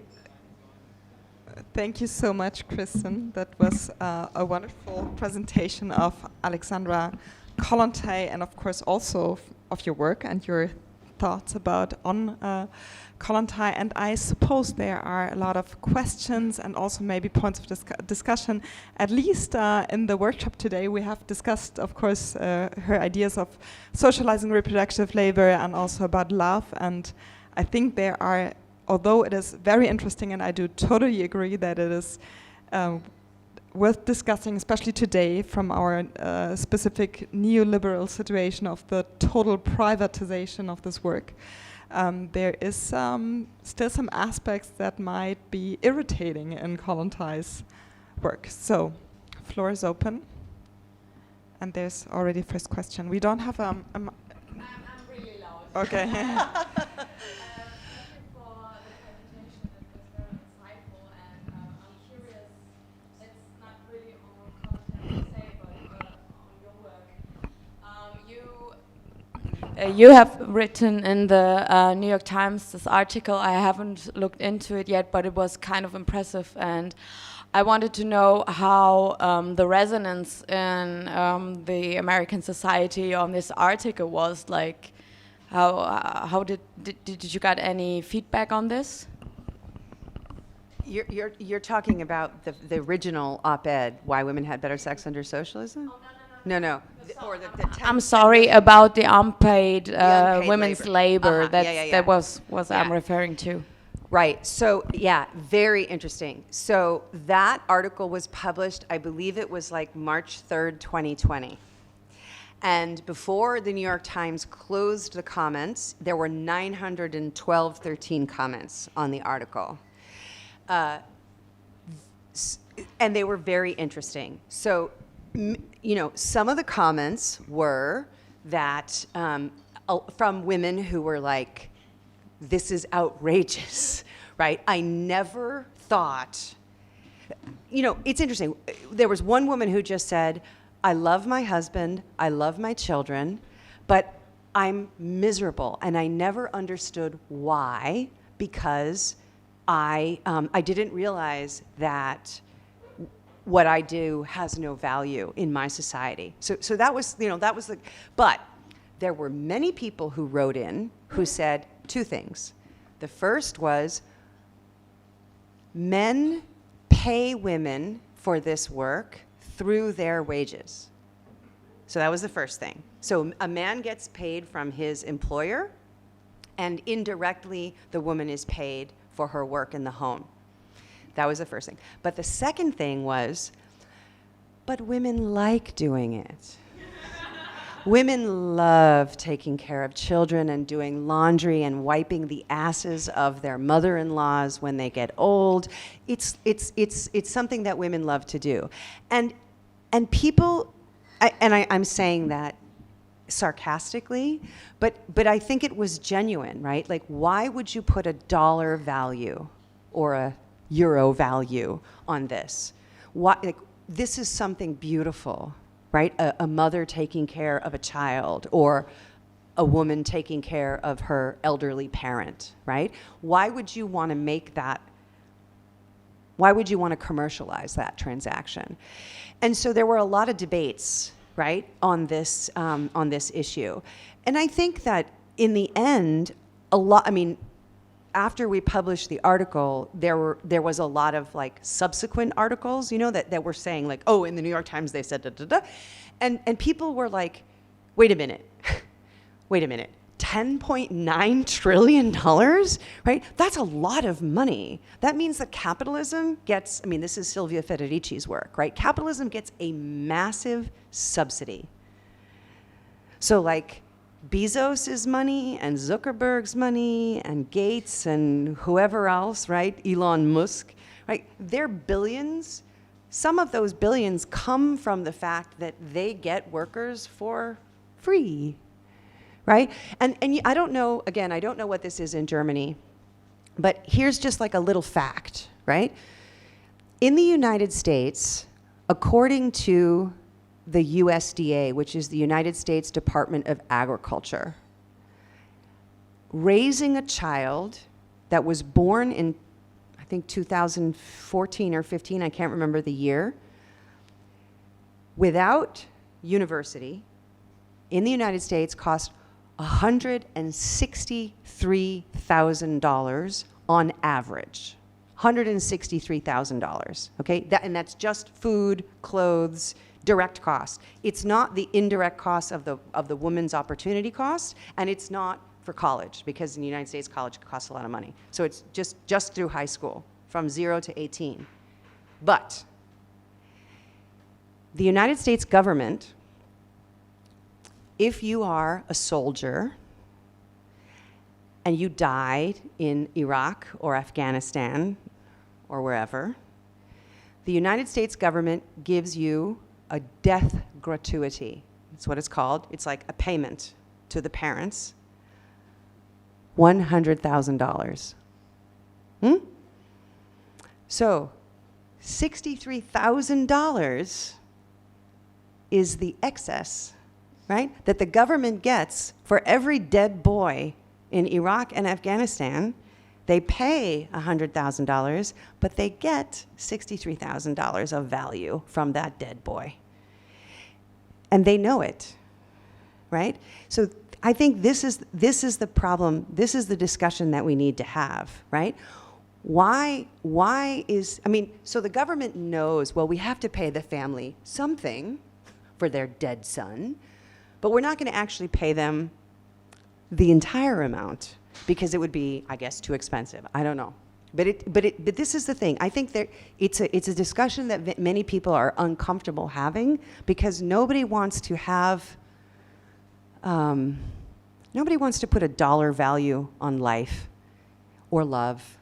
Thank you so much, Kristen. That was a wonderful presentation of Alexandra Kollontai, and of course also of your work and your thoughts about on Kollontai. And I suppose there are a lot of questions and also maybe points of discussion. At least in the workshop today, we have discussed, of course, her ideas of socializing reproductive labor and also about love. And I think there are, although it is very interesting, and I do totally agree that it is worth discussing, especially today, from our specific neoliberal situation of the total privatization of this work. There is still some aspects that might be irritating in Kollontai's work. So, floor is open. And there's already first question. We don't have I'm really loud. Okay. You have written in the New York Times this article. I haven't looked into it yet, but it was kind of impressive, and I wanted to know how the resonance in the American society on this article was like. How did you get any feedback on this? You're talking about the original op-ed, Why Women Had Better Sex Under Socialism? Oh, no. Or the I'm sorry, about the unpaid, unpaid women's labor. labor. That was what I'm referring to. Right. So, yeah, very interesting. So that article was published, I believe it was like March 3rd, 2020. And before the New York Times closed the comments, there were 13 comments on the article. And they were very interesting. So, some of the comments were that from women who were like, this is outrageous, right? I never thought, it's interesting. There was one woman who just said, I love my husband, I love my children, but I'm miserable, and I never understood why, because I didn't realize that what I do has no value in my society. So that was, but there were many people who wrote in who said two things. The first was, men pay women for this work through their wages. So that was the first thing. So a man gets paid from his employer, and indirectly the woman is paid for her work in the home. That was the first thing. But the second thing was, but women like doing it. Women love taking care of children and doing laundry and wiping the asses of their mother-in-laws when they get old. It's something that women love to do. And people, I'm saying that sarcastically, but I think it was genuine, right? Like, why would you put a dollar value or a euro value on this? Why, like, this is something beautiful, right? A mother taking care of a child, or a woman taking care of her elderly parent, right? Why would you want to make that? Why would you want to commercialize that transaction? And so there were a lot of debates, right, on this issue. And I think that in the end, after we published the article, there was a lot of like subsequent articles, that were saying like, oh, in the New York Times they said da da da, and people were like, wait a minute, $10.9 trillion, right? That's a lot of money. That means that capitalism gets, this is Silvia Federici's work, right? Capitalism gets a massive subsidy. So like, Bezos's money and Zuckerberg's money and Gates and whoever else, right? Elon Musk, right? Their billions, some of those billions come from the fact that they get workers for free, right? And I don't know, again, I don't know what this is in Germany, but here's just like a little fact, right? In the United States, according to the USDA, which is the United States Department of Agriculture, raising a child that was born in, I think 2014 or 15, I can't remember the year, without university in the United States cost $163,000 on average. $163,000, okay? And that's just food, clothes, direct cost. It's not the indirect cost of the woman's opportunity cost, and it's not for college, because in the United States, college costs a lot of money. So it's just through high school, from 0 to 18. But the United States government, if you are a soldier and you died in Iraq or Afghanistan or wherever, the United States government gives you a death gratuity. That's what it's called. It's like a payment to the parents $100,000. So $63,000 is the excess, right, that the government gets for every dead boy in Iraq and Afghanistan. They pay $100,000, but they get $63,000 of value from that dead boy. And they know it, right? So I think this is the problem, this is the discussion that we need to have, right? Why is, I mean, so the government knows, well, we have to pay the family something for their dead son, but we're not going to actually pay them the entire amount because it would be, I guess, too expensive. I don't know. But this is the thing. I think that it's a discussion that many people are uncomfortable having because nobody wants to have, nobody wants to put a dollar value on life or love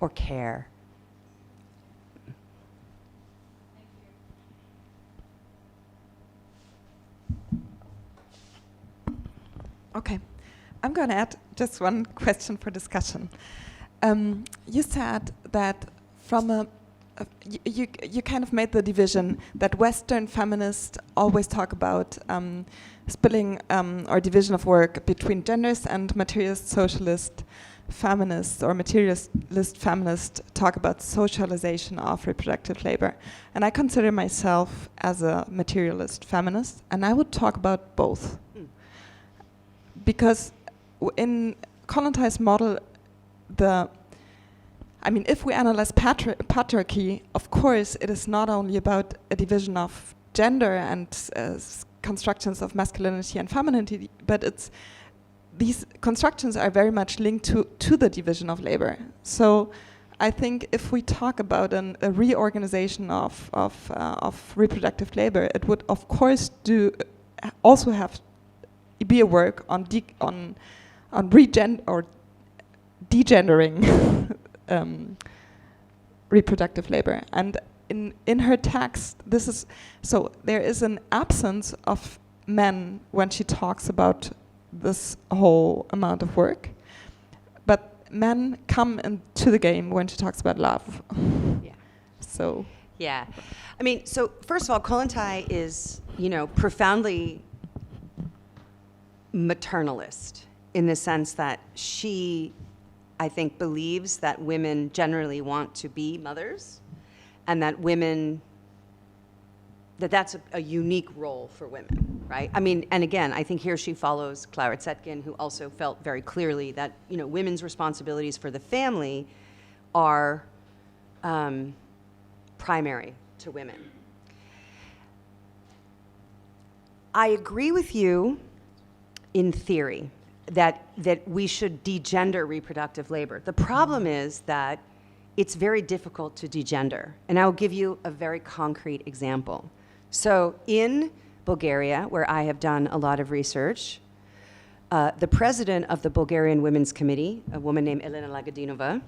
or care. Okay, I'm going to add just one question for discussion. You said that from you kind of made the division that Western feminists always talk about splitting or division of work between genders, and materialist socialist feminists or materialist feminists talk about socialization of reproductive labor. And I consider myself as a materialist feminist, and I would talk about both. Because in Kollontai's model, if we analyze patriarchy, of course, it is not only about a division of gender and constructions of masculinity and femininity, but these constructions are very much linked to the division of labor. So I think if we talk about a reorganization of reproductive labor, it would, of course, also have be a work on degendering reproductive labor. And in her text, there is an absence of men when she talks about this whole amount of work, but men come into the game when she talks about love. Yeah. So. Yeah, I mean, so first of all, Kollontai is, profoundly maternalist in the sense that she, I think, believes that women generally want to be mothers, and that that's a unique role for women, right? I mean, and again, I think here she follows Clara Zetkin, who also felt very clearly that, women's responsibilities for the family are primary to women. I agree with you in theory that we should degender reproductive labor. The problem is that it's very difficult to degender. And I'll give you a very concrete example. So in Bulgaria, where I have done a lot of research, the president of the Bulgarian Women's Committee, a woman named Elena Lagodinova,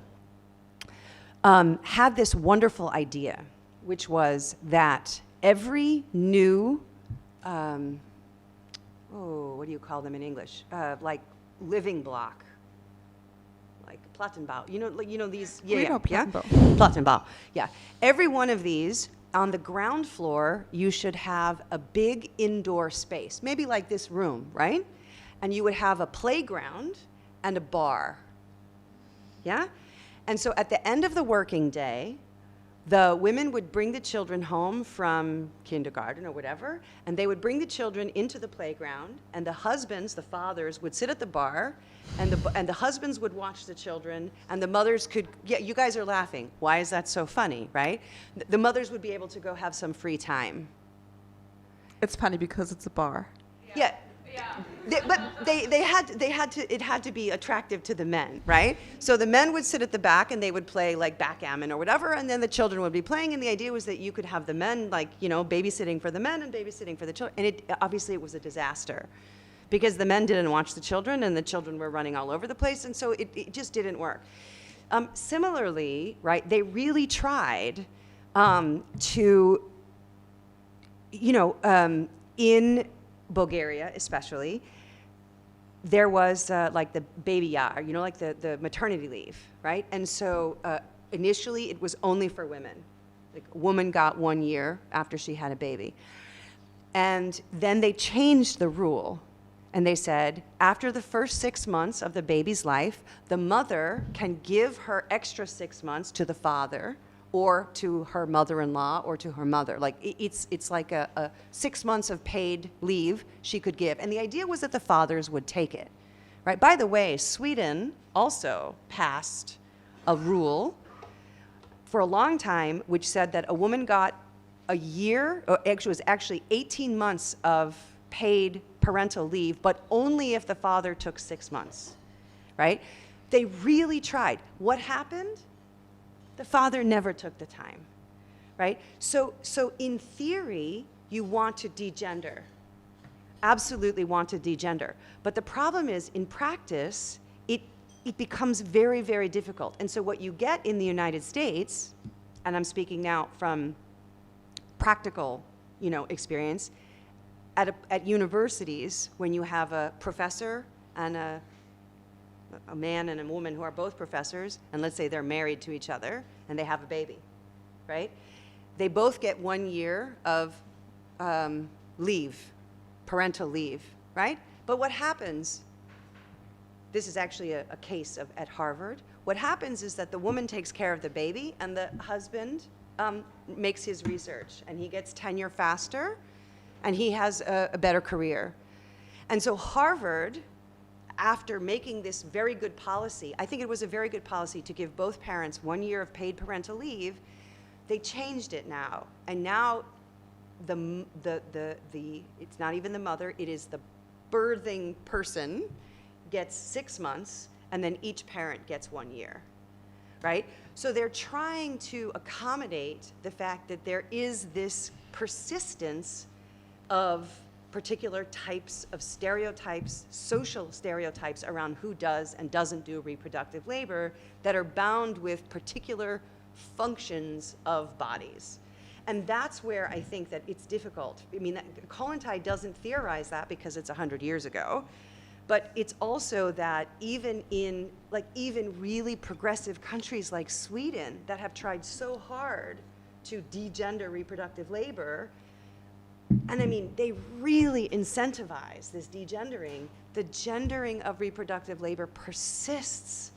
had this wonderful idea, which was that every new, what do you call them in English? Like living block, like Plattenbau. These, Plattenbau. Yeah. Every one of these, on the ground floor, you should have a big indoor space, maybe like this room, right? And you would have a playground and a bar. Yeah? And so at the end of the working day, the women would bring the children home from kindergarten or whatever, and they would bring the children into the playground, and the husbands, the fathers, would sit at the bar, and the husbands would watch the children, and the mothers could, yeah, you guys are laughing. Why is that so funny, right? The mothers would be able to go have some free time. It's funny because it's a bar. Yeah. But it had to be attractive to the men, right? So the men would sit at the back and they would play like backgammon or whatever, and then the children would be playing, and the idea was that you could have the men babysitting for the men and babysitting for the children. And obviously it was a disaster because the men didn't watch the children and the children were running all over the place, and so it just didn't work. Similarly, right, they really tried to, in Bulgaria especially, there was like the baby yar, you know, like the maternity leave, right? And so initially it was only for women. Like a woman got 1 year after she had a baby. And then they changed the rule. And they said, after the first 6 months of the baby's life, the mother can give her extra 6 months to the father or to her mother-in-law or to her mother. Like it's like a 6 months of paid leave she could give. And the idea was that the fathers would take it, right? By the way, Sweden also passed a rule for a long time which said that a woman got a year, or actually it was actually 18 months of paid parental leave, but only if the father took 6 months, right? They really tried. What happened? The father never took the time, right? So in theory, you want to degender, absolutely want to degender. But the problem is, in practice, it becomes very, very difficult. And so what you get in the United States, and I'm speaking now from practical, experience, at universities, when you have a professor and a man and a woman who are both professors, and let's say they're married to each other and they have a baby, right? They both get 1 year of leave, parental leave, right? But what happens, this is actually a case at Harvard, what happens is that the woman takes care of the baby and the husband makes his research, and he gets tenure faster, and he has a better career. And so Harvard, after making this very good policy, I think it was a very good policy to give both parents 1 year of paid parental leave, they changed it now. And now it's not even the mother, it is the birthing person gets 6 months, and then each parent gets 1 year, right? So they're trying to accommodate the fact that there is this persistence of particular types of stereotypes, social stereotypes around who does and doesn't do reproductive labor that are bound with particular functions of bodies. And that's where I think that it's difficult. I mean, Kollontai doesn't theorize that because it's 100 years ago, but it's also that even in, even really progressive countries like Sweden that have tried so hard to degender reproductive labor, and I mean, they really incentivize this degendering. The gendering of reproductive labor persists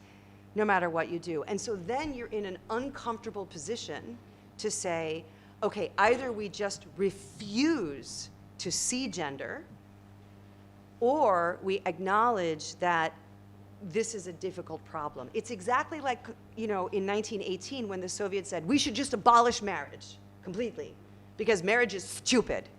no matter what you do. And so then you're in an uncomfortable position to say, okay, either we just refuse to see gender, or we acknowledge that this is a difficult problem. It's exactly like, in 1918 when the Soviets said, we should just abolish marriage completely because marriage is stupid.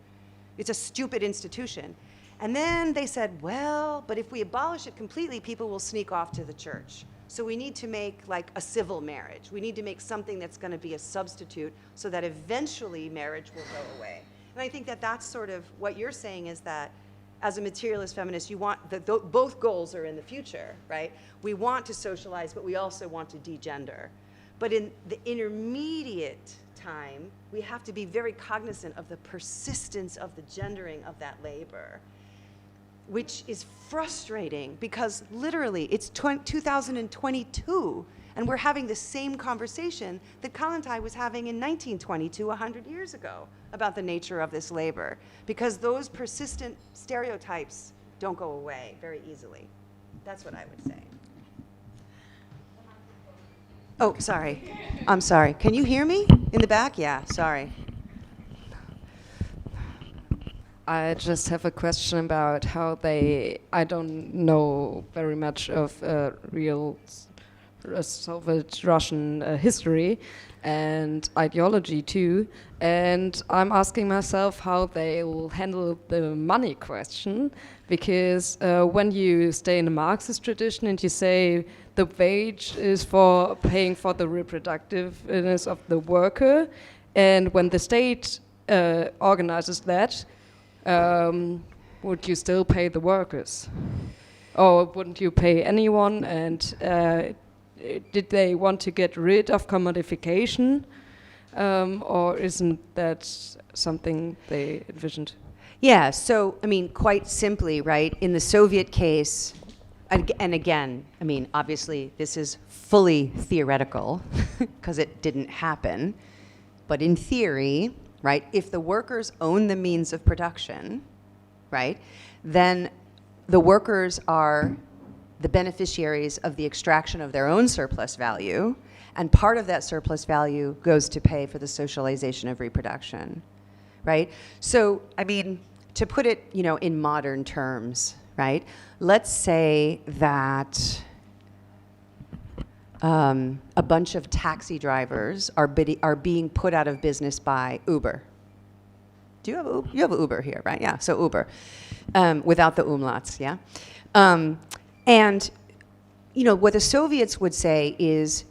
It's a stupid institution. And then they said, well, but if we abolish it completely, people will sneak off to the church. So we need to make like a civil marriage. We need to make something that's going to be a substitute so that eventually marriage will go away. And I think that that's sort of what you're saying, is that as a materialist feminist, you want both goals are in the future, right? We want to socialize, but we also want to degender. But in the intermediate time, we have to be very cognizant of the persistence of the gendering of that labor, which is frustrating because literally it's 2022 and we're having the same conversation that Kollontai was having in 1922, 100 years ago, about the nature of this labor, because those persistent stereotypes don't go away very easily. That's what I would say. Oh, sorry. I'm sorry. Can you hear me in the back? Yeah, sorry. I just have a question about how I don't know very much of real Soviet Russian history and ideology too, and I'm asking myself how they will handle the money question, because when you stay in the Marxist tradition and you say the wage is for paying for the reproductiveness of the worker, and when the state organizes that, would you still pay the workers? Or wouldn't you pay anyone? And did they want to get rid of commodification? Or isn't that something they envisioned? Yeah, so, I mean, quite simply, right, in the Soviet case, and again, I mean, obviously, this is fully theoretical, because it didn't happen, but in theory, right, if the workers own the means of production, right, then the workers are the beneficiaries of the extraction of their own surplus value, and part of that surplus value goes to pay for the socialization of reproduction, right? So, I mean, to put it, you know, in modern terms, right? Let's say that a bunch of taxi drivers are being put out of business by Uber. Do you have Uber? You have Uber here, right? Yeah, so Uber, without the umlauts, yeah? And, you know, what the Soviets would say is,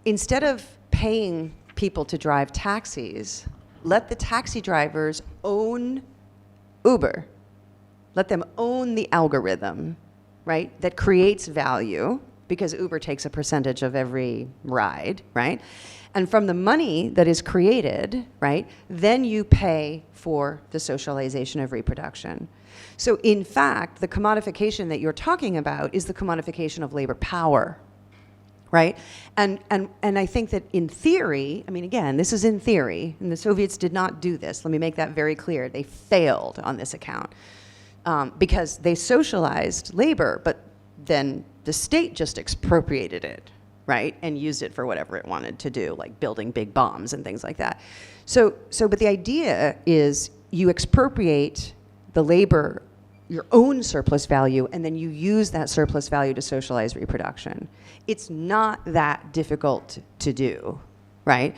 instead of paying people to drive taxis, let the taxi drivers own Uber. Let them own the algorithm, right, that creates value, because Uber takes a percentage of every ride, right? And from the money that is created, right, then you pay for the socialization of reproduction. So in fact, the commodification that you're talking about is the commodification of labor power, right? And I think that in theory, I mean, again, this is in theory, and the Soviets did not do this. Let me make that very clear. They failed on this account because they socialized labor, but then the state just expropriated it, right? And used it for whatever it wanted to do, like building big bombs and things like that. But the idea is you expropriate the labor, your own surplus value, and then you use that surplus value to socialize reproduction. It's not that difficult to do, right?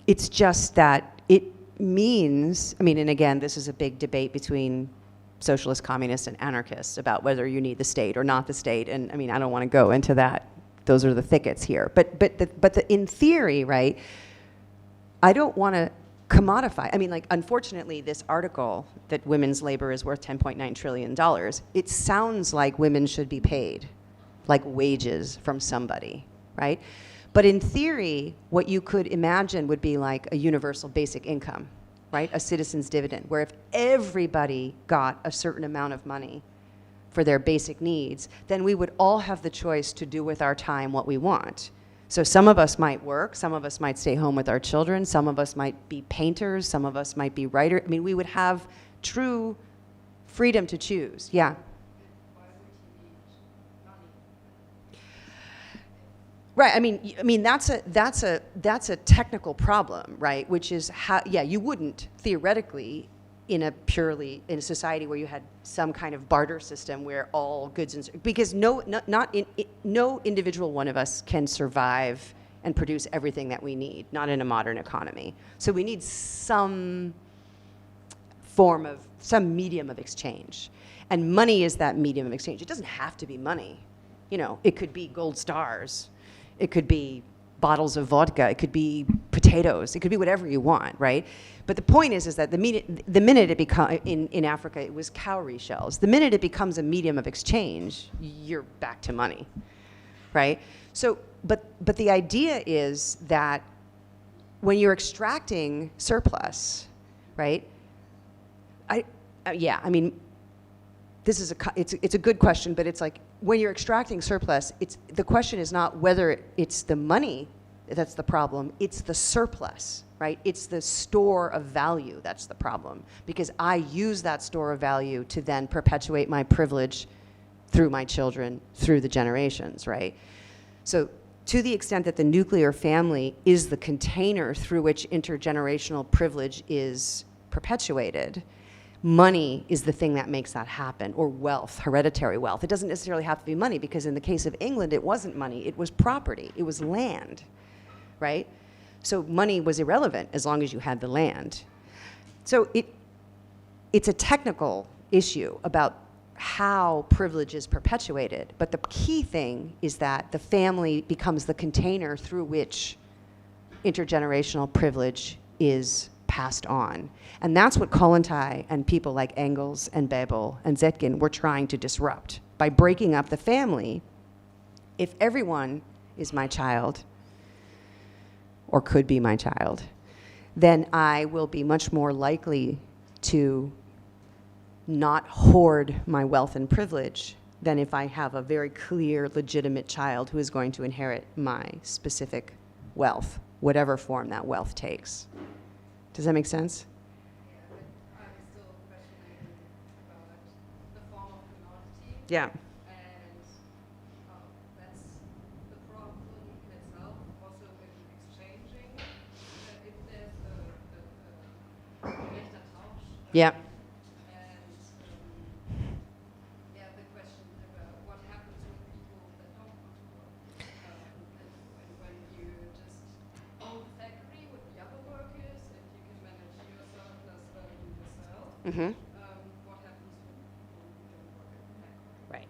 It's just that it means, I mean, and again, this is a big debate between socialist, communists, and anarchists about whether you need the state or not the state, and I mean, I don't want to go into that. Those are the thickets here. But in theory, right, I don't want to commodify. I mean, like, unfortunately, this article that women's labor is worth $10.9 trillion, it sounds like women should be paid, like wages from somebody, right? But in theory, what you could imagine would be like a universal basic income, right? A citizen's dividend, where if everybody got a certain amount of money for their basic needs, then we would all have the choice to do with our time what we want. So some of us might work, some of us might stay home with our children, some of us might be painters, some of us might be writers. I mean, we would have true freedom to choose. Yeah. Right. I mean that's a technical problem, right? Which is how, yeah, you wouldn't theoretically in a society where you had some kind of barter system where all goods and, because no individual one of us can survive and produce everything that we need, not in a modern economy. So we need some medium of exchange. And money is that medium of exchange. It doesn't have to be money. You know, it could be gold stars. It could be bottles of vodka. It could be potatoes. It could be whatever you want, right? But the point is that the minute it becomes, in Africa, it was cowrie shells. The minute it becomes a medium of exchange, you're back to money, right? So, but the idea is that when you're extracting surplus, right? I mean, this is it's a good question, but it's like when you're extracting surplus, the question is not whether it's the money that's the problem, it's the surplus, right? It's the store of value that's the problem, because I use that store of value to then perpetuate my privilege through my children, through the generations, right? So to the extent that the nuclear family is the container through which intergenerational privilege is perpetuated, money is the thing that makes that happen, or wealth, hereditary wealth. It doesn't necessarily have to be money, because in the case of England, it wasn't money, it was property, it was land, right? So money was irrelevant as long as you had the land. So it's a technical issue about how privilege is perpetuated, but the key thing is that the family becomes the container through which intergenerational privilege is passed on. And that's what Kollontai and people like Engels and Bebel and Zetkin were trying to disrupt. By breaking up the family, if everyone is my child, or could be my child, then I will be much more likely to not hoard my wealth and privilege than if I have a very clear, legitimate child who is going to inherit my specific wealth, whatever form that wealth takes. Does that make sense? Yeah. And that's the problem in itself, also with exchanging. If there's a rechter Tausch. Yeah. And yeah, the question about what happens with people that don't want to work. And when you just own the factory with the other workers and you can manage your surplus value yourself. Mm-hmm. What happens when people don't work at the factory? Right.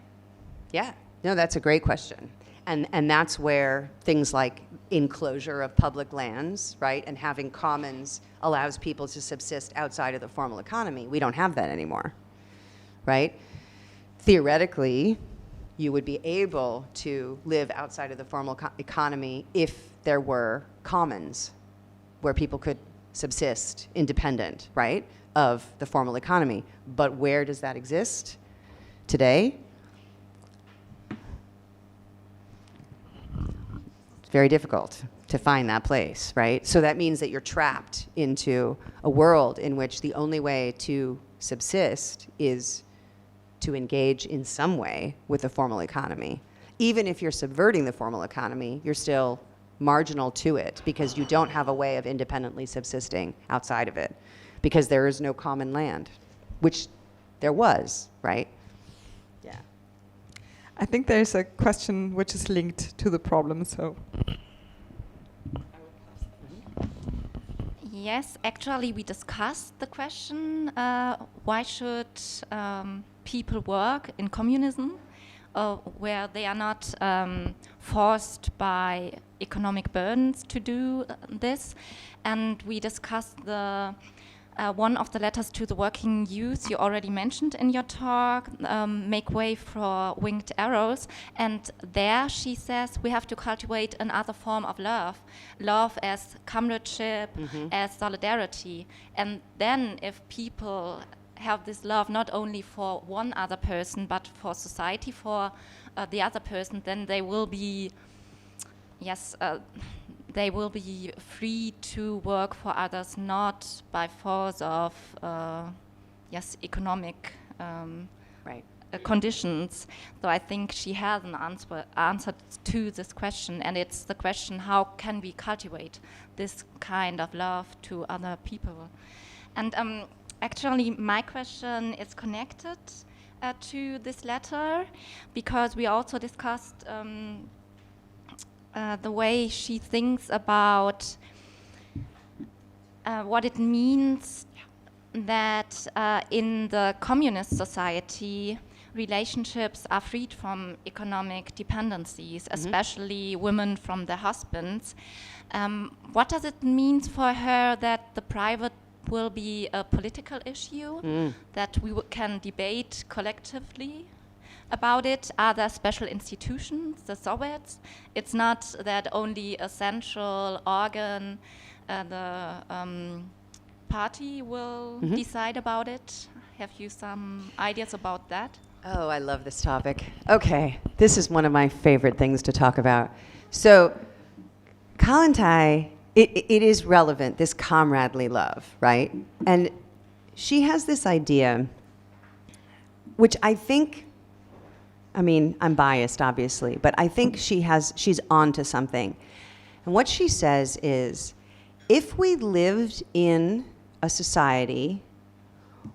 Yeah. No, that's a great question. And that's where things like enclosure of public lands, right, and having commons allows people to subsist outside of the formal economy. We don't have that anymore, right? Theoretically, you would be able to live outside of the formal economy if there were commons where people could subsist independent, right, of the formal economy. But where does that exist today? It's very difficult to find that place, right? So that means that you're trapped into a world in which the only way to subsist is to engage in some way with the formal economy. Even if you're subverting the formal economy, you're still marginal to it because you don't have a way of independently subsisting outside of it because there is no common land, which there was, right? Yeah. I think there's a question which is linked to the problem, so. Yes, actually we discussed the question, why should people work in communism where they are not forced by economic burdens to do this. And we discussed the one of the letters to the working youth you already mentioned in your talk, Make Way for Winged Arrows. And there she says we have to cultivate another form of love. Love as comradeship, as solidarity. And then if people have this love not only for one other person, but for society, for the other person, then they will be, they will be free to work for others, not by force of, economic conditions. So I think she has an answer to this question, and it's the question, how can we cultivate this kind of love to other people? And actually, my question is connected to this letter, because we also discussed the way she thinks about what it means that in the communist society, relationships are freed from economic dependencies, especially women from their husbands. What does it mean for her that the private will be a political issue, that we can debate collectively about it? Are there special institutions, the Soviets? It's not that only a central organ, the party will decide about it. Have you some ideas about that? Oh, I love this topic. Okay, this is one of my favorite things to talk about. So, Kollontai, it is relevant, this comradely love, right? And she has this idea, which I think, I mean, I'm biased, obviously, but I think she's onto something. And what she says is, if we lived in a society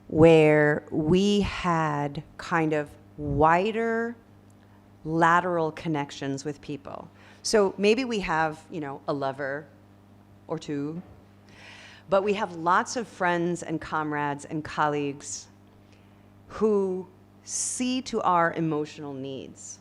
where we had kind of wider lateral connections with people, so maybe we have, a lover or two, but we have lots of friends and comrades and colleagues who see to our emotional needs,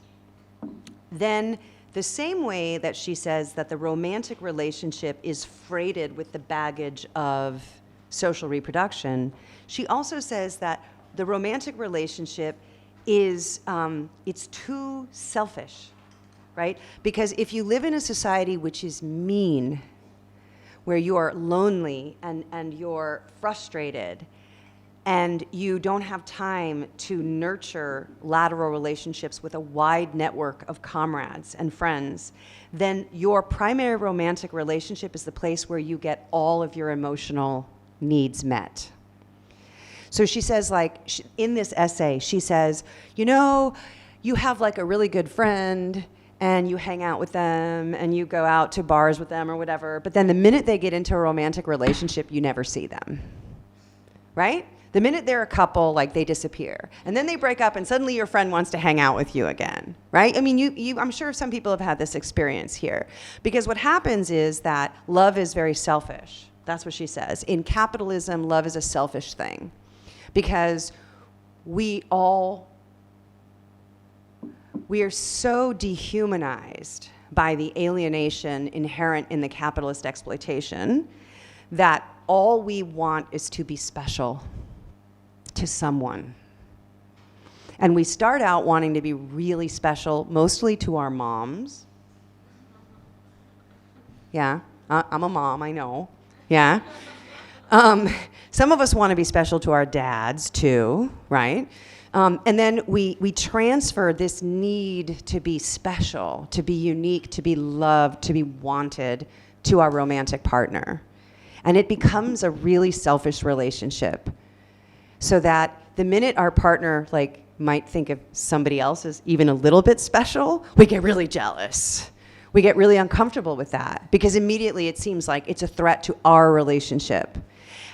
then the same way that she says that the romantic relationship is freighted with the baggage of social reproduction, she also says that the romantic relationship is, it's too selfish, right? Because if you live in a society which is mean, where you're lonely and you're frustrated, and you don't have time to nurture lateral relationships with a wide network of comrades and friends, then your primary romantic relationship is the place where you get all of your emotional needs met. So she says, like, in this essay, she says, you know, you have like a really good friend and you hang out with them and you go out to bars with them or whatever, but then the minute they get into a romantic relationship, you never see them, right? The minute they're a couple, like, they disappear. And then they break up and suddenly your friend wants to hang out with you again, right? I mean, I'm sure some people have had this experience here. Because what happens is that love is very selfish. That's what she says. In capitalism, love is a selfish thing. Because we are so dehumanized by the alienation inherent in the capitalist exploitation that all we want is to be special to someone. And we start out wanting to be really special, mostly to our moms. Yeah, I'm a mom, I know. Yeah. Some of us want to be special to our dads too, right? And then we transfer this need to be special, to be unique, to be loved, to be wanted to our romantic partner. And it becomes a really selfish relationship. So that the minute our partner like might think of somebody else as even a little bit special, we get really jealous. We get really uncomfortable with that because immediately it seems like it's a threat to our relationship.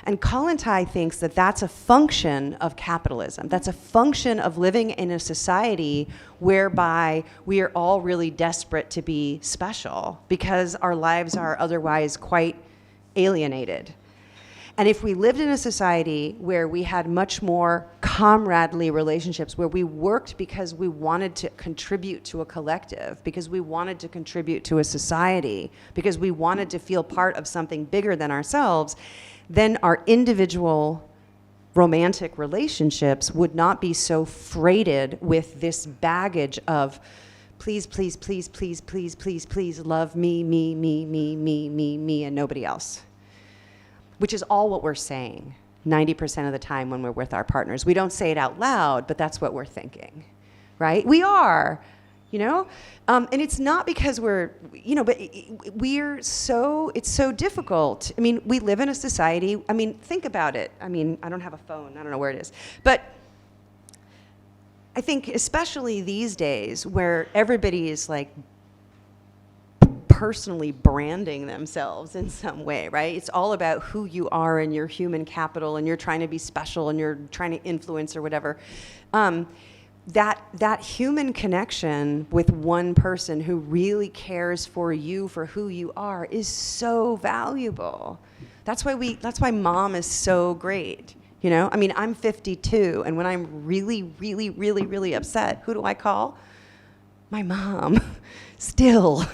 And Kollontai thinks that that's a function of capitalism. That's a function of living in a society whereby we are all really desperate to be special because our lives are otherwise quite alienated. And if we lived in a society where we had much more comradely relationships, where we worked because we wanted to contribute to a collective, because we wanted to contribute to a society, because we wanted to feel part of something bigger than ourselves, then our individual romantic relationships would not be so freighted with this baggage of please, please, please, please, please, please, please love me, me, me, me, me, me, me, and nobody else. Which is all what we're saying 90% of the time when we're with our partners. We don't say it out loud, but that's what we're thinking, right? We are, you know? And it's not because we're, you know, but it's so difficult. I mean, we live in a society, I mean, think about it. I mean, I don't have a phone, I don't know where it is. But I think especially these days where everybody is like personally branding themselves in some way, right? It's all about who you are and your human capital and you're trying to be special and you're trying to influence or whatever. That human connection with one person who really cares for you for who you are is so valuable. That's why mom is so great. You know, I mean, I'm 52 and when I'm really, really, really, really upset, who do I call? My mom, still.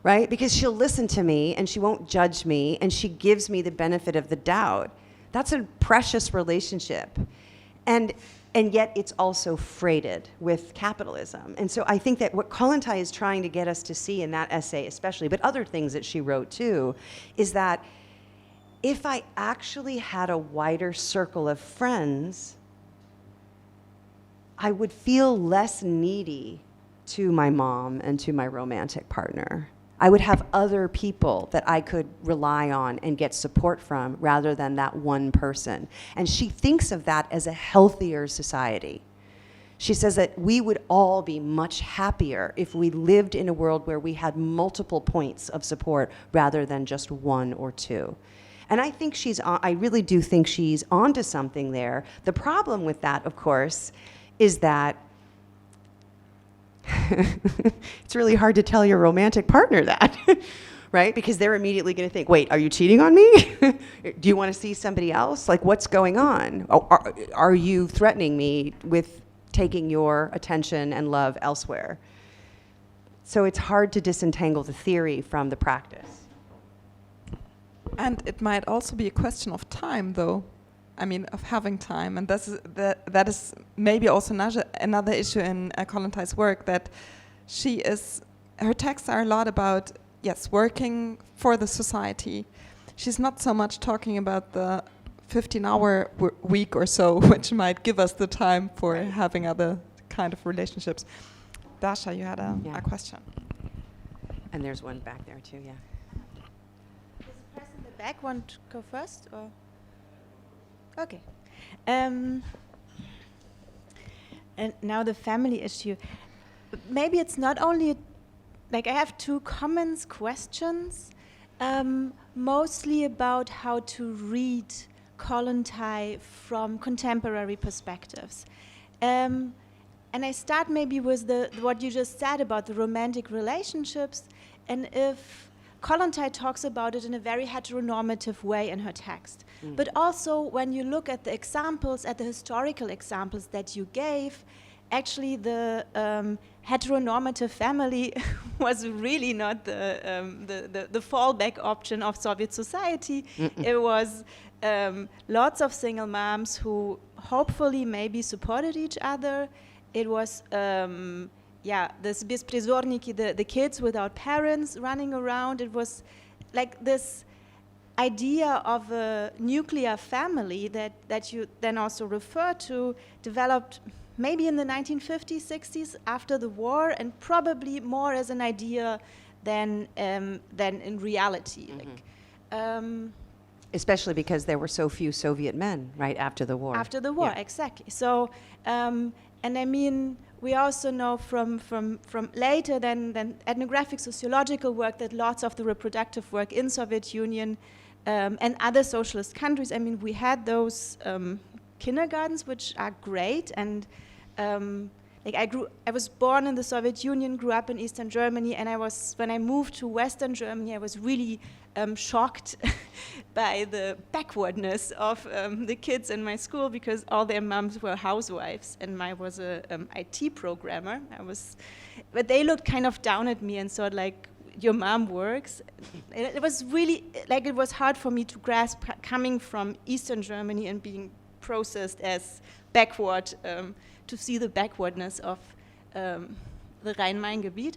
Right? Because she'll listen to me and she won't judge me and she gives me the benefit of the doubt. That's a precious relationship. And yet it's also freighted with capitalism. And so I think that what Kollontai is trying to get us to see in that essay especially, but other things that she wrote too, is that if I actually had a wider circle of friends, I would feel less needy to my mom and to my romantic partner. I would have other people that I could rely on and get support from rather than that one person. And she thinks of that as a healthier society. She says that we would all be much happier if we lived in a world where we had multiple points of support rather than just one or two. And I think I really do think she's onto something there. The problem with that, of course, is that it's really hard to tell your romantic partner that, right? Because they're immediately going to think, wait, are you cheating on me? Do you want to see somebody else? Like, what's going on? Are you threatening me with taking your attention and love elsewhere? So it's hard to disentangle the theory from the practice. And it might also be a question of time, though. I mean, of having time, and that is maybe also another issue in Kollontai's work, that her texts are a lot about, yes, working for the society. She's not so much talking about the 15-hour week or so, which might give us the time for having other kind of relationships. Dasha, you had a question. And there's one back there too, yeah. Does the person in the back want to go first? Or? Okay. And now the family issue. Maybe it's not only, like I have two questions, mostly about how to read Kollontai from contemporary perspectives. And I start maybe with what you just said about the romantic relationships, and if Kollontai talks about it in a very heteronormative way in her text. But also when you look at the examples, at the historical examples that you gave, actually the heteronormative family was really not the fallback option of Soviet society. It was lots of single moms who hopefully maybe supported each other. It was this besprizorniki, the kids without parents running around. It was like this idea of a nuclear family that you then also refer to, developed maybe in the 1950s, 60s after the war, and probably more as an idea than in reality. Especially because there were so few Soviet men right after the war. After the war, exactly. So, and I mean, we also know from later than ethnographic sociological work that lots of the reproductive work in Soviet Union and other socialist countries, I mean, we had those kindergartens, which are great, and like I was born in the Soviet Union, grew up in Eastern Germany, and when I moved to Western Germany, I was really shocked by the backwardness of the kids in my school, because all their moms were housewives and I was a IT programmer. But they looked kind of down at me and thought like, your mom works. It was really, like, it was hard for me to grasp coming from Eastern Germany and being processed as backward, to see the backwardness of the Rhein-Main-Gebiet.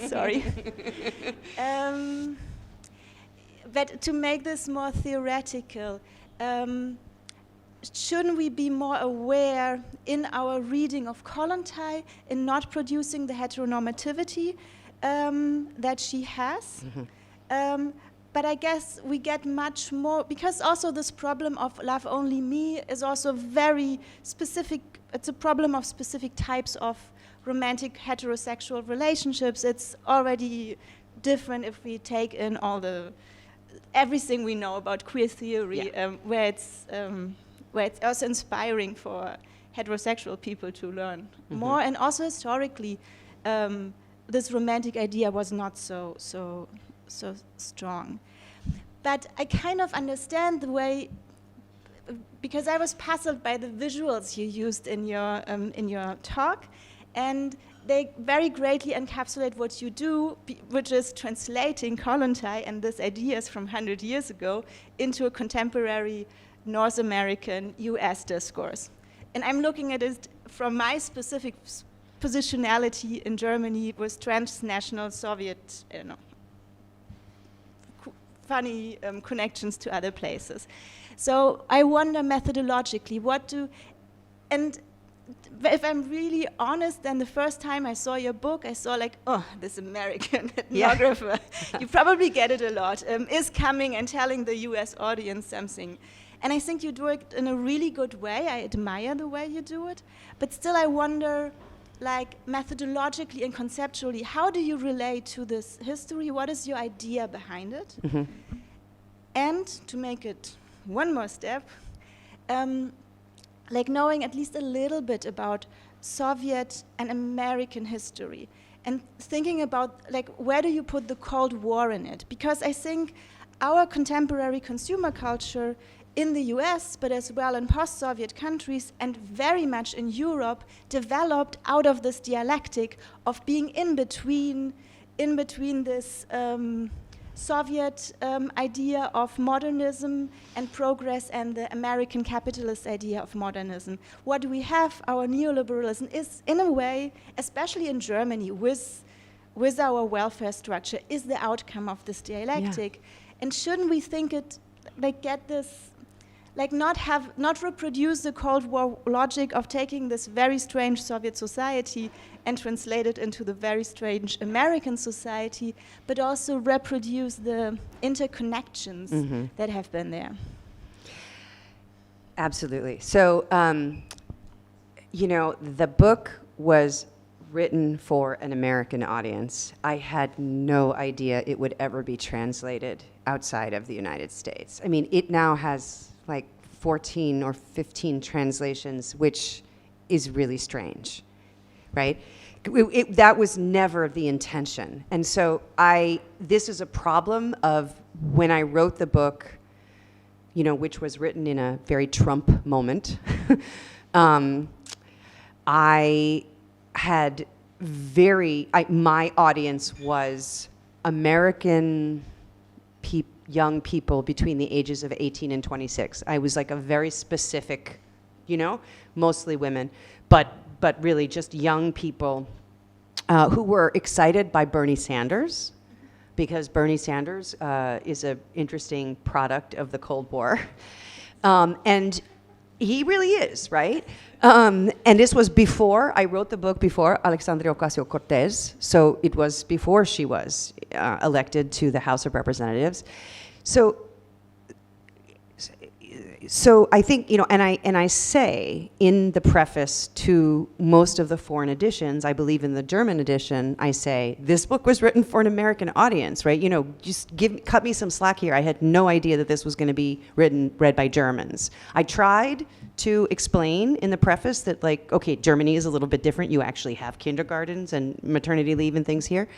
Sorry. But to make this more theoretical, shouldn't we be more aware in our reading of Kollontai in not producing the heteronormativity that she has? But I guess we get much more, because also this problem of love only me is also very specific. It's a problem of specific types of romantic heterosexual relationships. It's already different if we take in everything we know about queer theory, where it's also inspiring for heterosexual people to learn more. And also historically, this romantic idea was not so strong. But I kind of understand the way, because I was puzzled by the visuals you used in your talk, and they very greatly encapsulate what you do, which is translating Kollontai and these ideas from 100 years ago into a contemporary North American US discourse. And I'm looking at it from my specific positionality in Germany with transnational Soviet, I don't know, funny connections to other places. So I wonder methodologically, and if I'm really honest, then the first time I saw your book, I saw like, oh, this American ethnographer, you probably get it a lot, is coming and telling the US audience something. And I think you do it in a really good way. I admire the way you do it. But still I wonder, like, methodologically and conceptually, how do you relate to this history? What is your idea behind it? And to make it one more step, like knowing at least a little bit about Soviet and American history, and thinking about, like, where do you put the Cold War in it? Because I think our contemporary consumer culture in the US, but as well in post-Soviet countries and very much in Europe, developed out of this dialectic of being in between this Soviet idea of modernism and progress and the American capitalist idea of modernism. What we have, our neoliberalism, is in a way, especially in Germany, with our welfare structure, is the outcome of this dialectic. And shouldn't we think it like get this, like not reproduce the Cold War logic of taking this very strange Soviet society and translate it into the very strange American society, but also reproduce the interconnections that have been there. Absolutely. So, you know, the book was written for an American audience. I had no idea it would ever be translated outside of the United States. I mean, it now has like 14 or 15 translations, which is really strange, right? That was never the intention. And so this is a problem of when I wrote the book, you know, which was written in a very Trump moment. I had my audience was American young people between the ages of 18 and 26. I was like a very specific, you know, mostly women, but really just young people who were excited by Bernie Sanders, because Bernie Sanders is an interesting product of the Cold War. And he really is, right? And this was before, I wrote the book before Alexandra Ocasio-Cortez, so it was before she was elected to the House of Representatives. So I think, you know, and I say in the preface to most of the foreign editions, I believe in the German edition, I say, this book was written for an American audience, right? You know, just cut me some slack here. I had no idea that this was going to be read by Germans. I tried to explain in the preface that, like, okay, Germany is a little bit different. You actually have kindergartens and maternity leave and things here.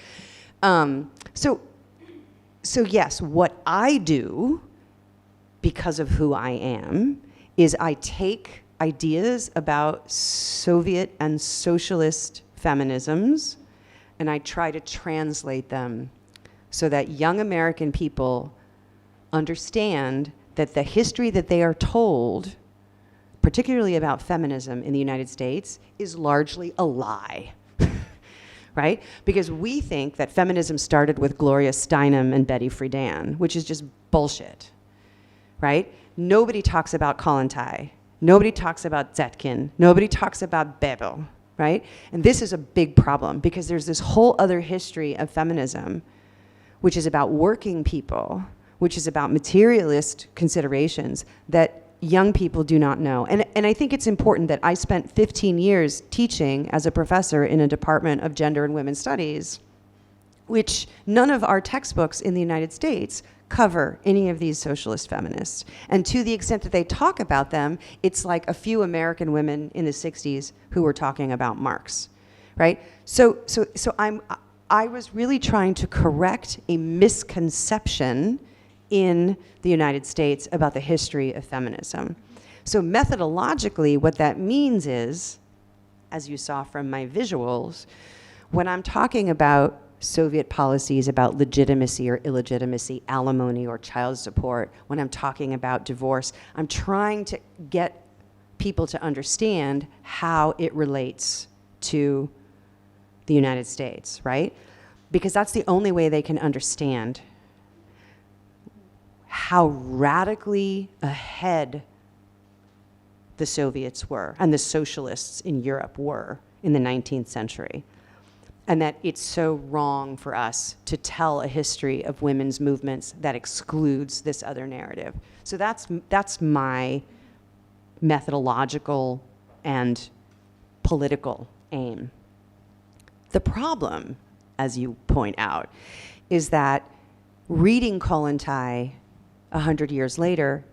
So yes, what I do, because of who I am, is I take ideas about Soviet and socialist feminisms and I try to translate them so that young American people understand that the history that they are told, particularly about feminism in the United States, is largely a lie. Right? Because we think that feminism started with Gloria Steinem and Betty Friedan, which is just bullshit. Right? Nobody talks about Kollontai. Nobody talks about Zetkin. Nobody talks about Bebel, right? And this is a big problem because there's this whole other history of feminism, which is about working people, which is about materialist considerations that young people do not know. And I think it's important that I spent 15 years teaching as a professor in a department of gender and women's studies, which none of our textbooks in the United States cover any of these socialist feminists. And to the extent that they talk about them, it's like a few American women in the 60s who were talking about Marx, right? So I was really trying to correct a misconception in the United States about the history of feminism. So methodologically, what that means is, as you saw from my visuals, when I'm talking about Soviet policies about legitimacy or illegitimacy, alimony or child support, when I'm talking about divorce, I'm trying to get people to understand how it relates to the United States, right? Because that's the only way they can understand how radically ahead the Soviets were and the socialists in Europe were in the 19th century. And that it's so wrong for us to tell a history of women's movements that excludes this other narrative. So that's my methodological and political aim. The problem, as you point out, is that reading Kollontai 100 years later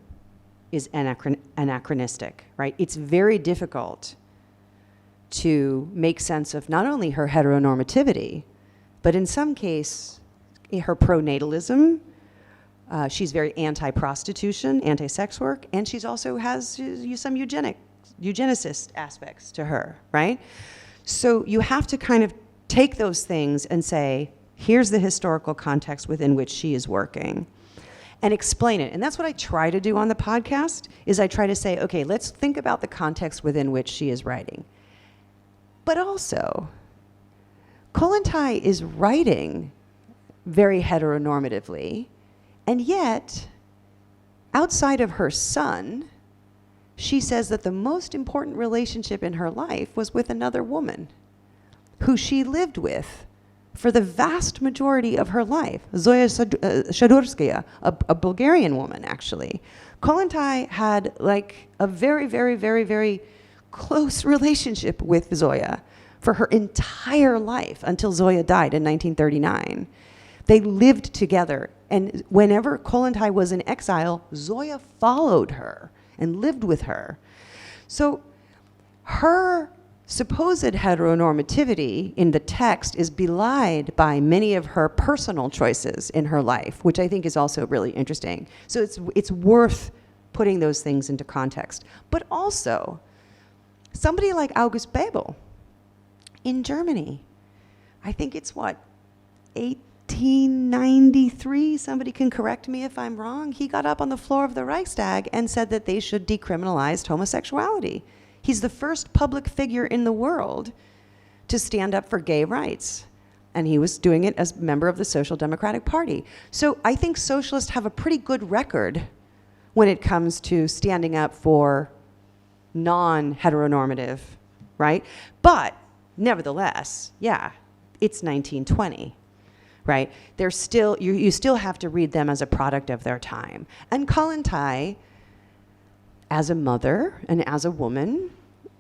is anachronistic, right? It's very difficult to make sense of not only her heteronormativity, but in some case, her pronatalism. She's very anti-prostitution, anti-sex work, and she's also has some eugenicist aspects to her, right? So you have to kind of take those things and say, here's the historical context within which she is working, and explain it. And that's what I try to do on the podcast, is I try to say, okay, let's think about the context within which she is writing. But also, Kollontai is writing very heteronormatively, and yet, outside of her son, she says that the most important relationship in her life was with another woman who she lived with for the vast majority of her life, Zoya Shadurskaya, a Bulgarian woman, actually. Kollontai had like a very, very, very, very close relationship with Zoya for her entire life until Zoya died in 1939. They lived together, and whenever Kollontai was in exile, Zoya followed her and lived with her. So her supposed heteronormativity in the text is belied by many of her personal choices in her life, which I think is also really interesting. So it's worth putting those things into context. But also, somebody like August Bebel in Germany, I think it's what, 1893, somebody can correct me if I'm wrong, he got up on the floor of the Reichstag and said that they should decriminalize homosexuality. He's the first public figure in the world to stand up for gay rights. And he was doing it as a member of the Social Democratic Party. So I think socialists have a pretty good record when it comes to standing up for non-heteronormative, right? But nevertheless, yeah, it's 1920, right? They're still, you still have to read them as a product of their time. And Kollontai, as a mother and as a woman,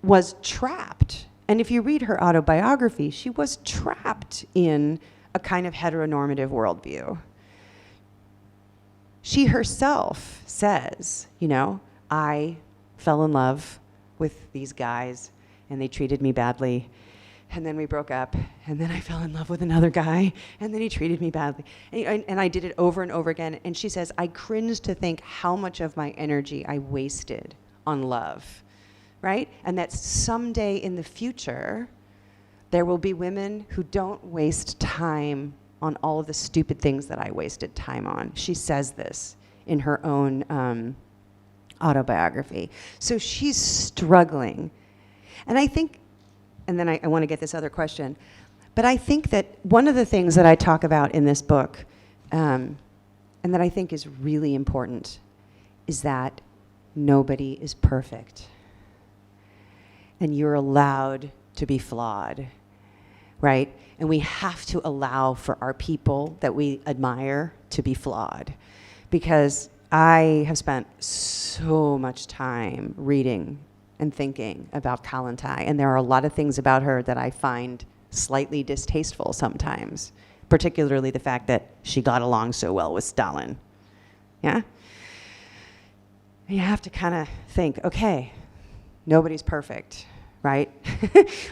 was trapped. And if you read her autobiography, she was trapped in a kind of heteronormative worldview. She herself says, you know, I fell in love with these guys and they treated me badly. And then we broke up, and then I fell in love with another guy, and then he treated me badly. And I did it over and over again. And she says, I cringe to think how much of my energy I wasted on love, right? And that someday in the future, there will be women who don't waste time on all of the stupid things that I wasted time on. She says this in her own autobiography. So she's struggling. And I think, and then I want to get this other question, but I think that one of the things that I talk about in this book, and that I think is really important, is that nobody is perfect. And you're allowed to be flawed, right? And we have to allow for our people that we admire to be flawed. Because I have spent so much time reading and thinking about Kollontai, and there are a lot of things about her that I find slightly distasteful sometimes, particularly the fact that she got along so well with Stalin. Yeah? And you have to kind of think, okay, nobody's perfect, right?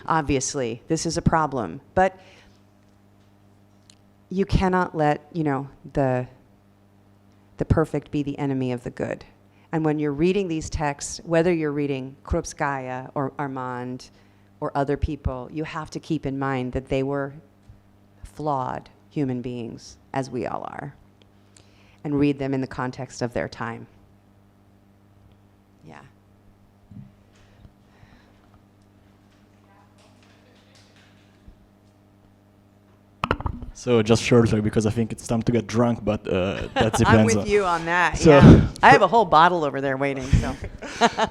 Obviously, this is a problem, but you cannot let, you know, the perfect be the enemy of the good. And when you're reading these texts, whether you're reading Krupskaya or Armand or other people, you have to keep in mind that they were flawed human beings, as we all are, and read them in the context of their time. Yeah. So just shortly, because I think it's time to get drunk, but that depends. I'm with you on that. So yeah. I have a whole bottle over there waiting. So.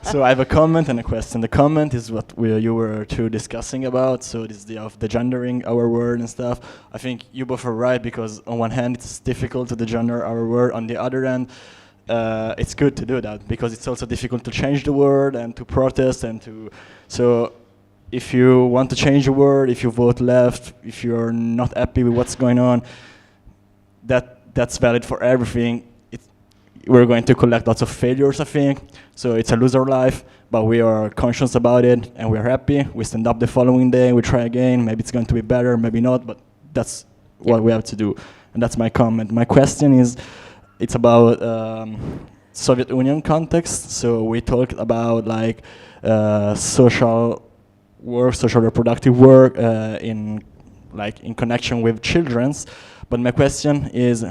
So I have a comment and a question. The comment is what you were two discussing about. So this is of degendering our word and stuff. I think you both are right, because on one hand it's difficult to degender our word. On the other hand, it's good to do that, because it's also difficult to change the word and to protest and to. So if you want to change the word, if you vote left, if you're not happy with what's going on, that's valid for everything. We're going to collect lots of failures, I think. So it's a loser life, but we are conscious about it and we're happy. We stand up the following day, we try again. Maybe it's going to be better, maybe not, but that's what we have to do. And that's my comment. My question is, it's about Soviet Union context. So we talked about like social work, social reproductive work in connection with children's. But my question is,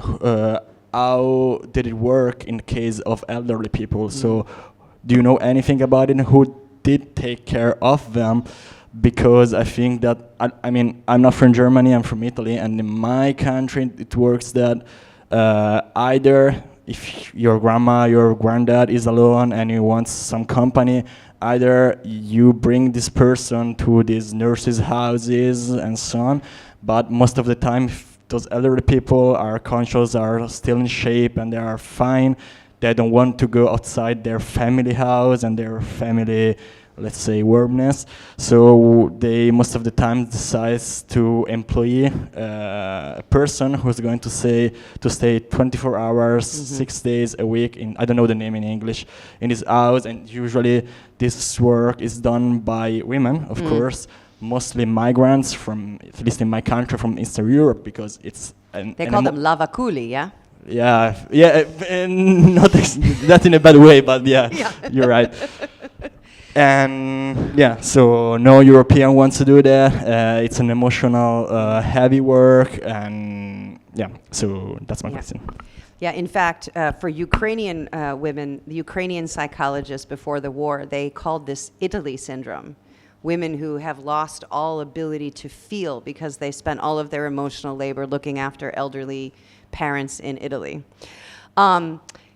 how did it work in the case of elderly people? So do you know anything about it? Who did take care of them? Because I think that, I mean, I'm not from Germany, I'm from Italy, and in my country it works that either if your grandma, your granddad is alone and you want some company, either you bring this person to these nurses' houses and so on, but most of the time, if those elderly people are conscious, are still in shape, and they are fine, they don't want to go outside their family house and their family, let's say, warmness. So they most of the time decide to employ a person who's going to stay 24 hours, 6 days a week in, I don't know the name in English, in his house. And usually this work is done by women, of course, mostly migrants from, at least in my country, from Eastern Europe, because it's They call them lavakuli, yeah? Yeah, not that in a bad way, but yeah. You're right. And yeah, so no European wants to do that. It's an emotional, heavy work, and yeah, so that's my question. Yeah, in fact, for Ukrainian women, the Ukrainian psychologists before the war, they called this Italy syndrome. Women who have lost all ability to feel because they spent all of their emotional labor looking after elderly parents in Italy.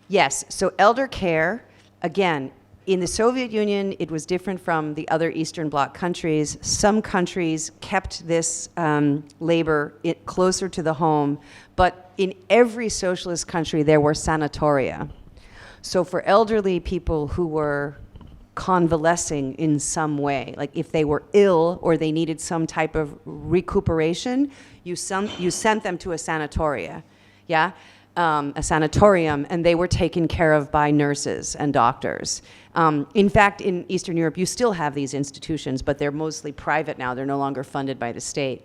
Yes, so elder care, again, in the Soviet Union, it was different from the other Eastern Bloc countries. Some countries kept this labor closer to the home, but in every socialist country, there were sanatoria. So for elderly people who were convalescing in some way, like if they were ill or they needed some type of recuperation, you sent them to a sanatoria, yeah? A sanatorium, and they were taken care of by nurses and doctors. In fact, in Eastern Europe, you still have these institutions, but they're mostly private now. They're no longer funded by the state.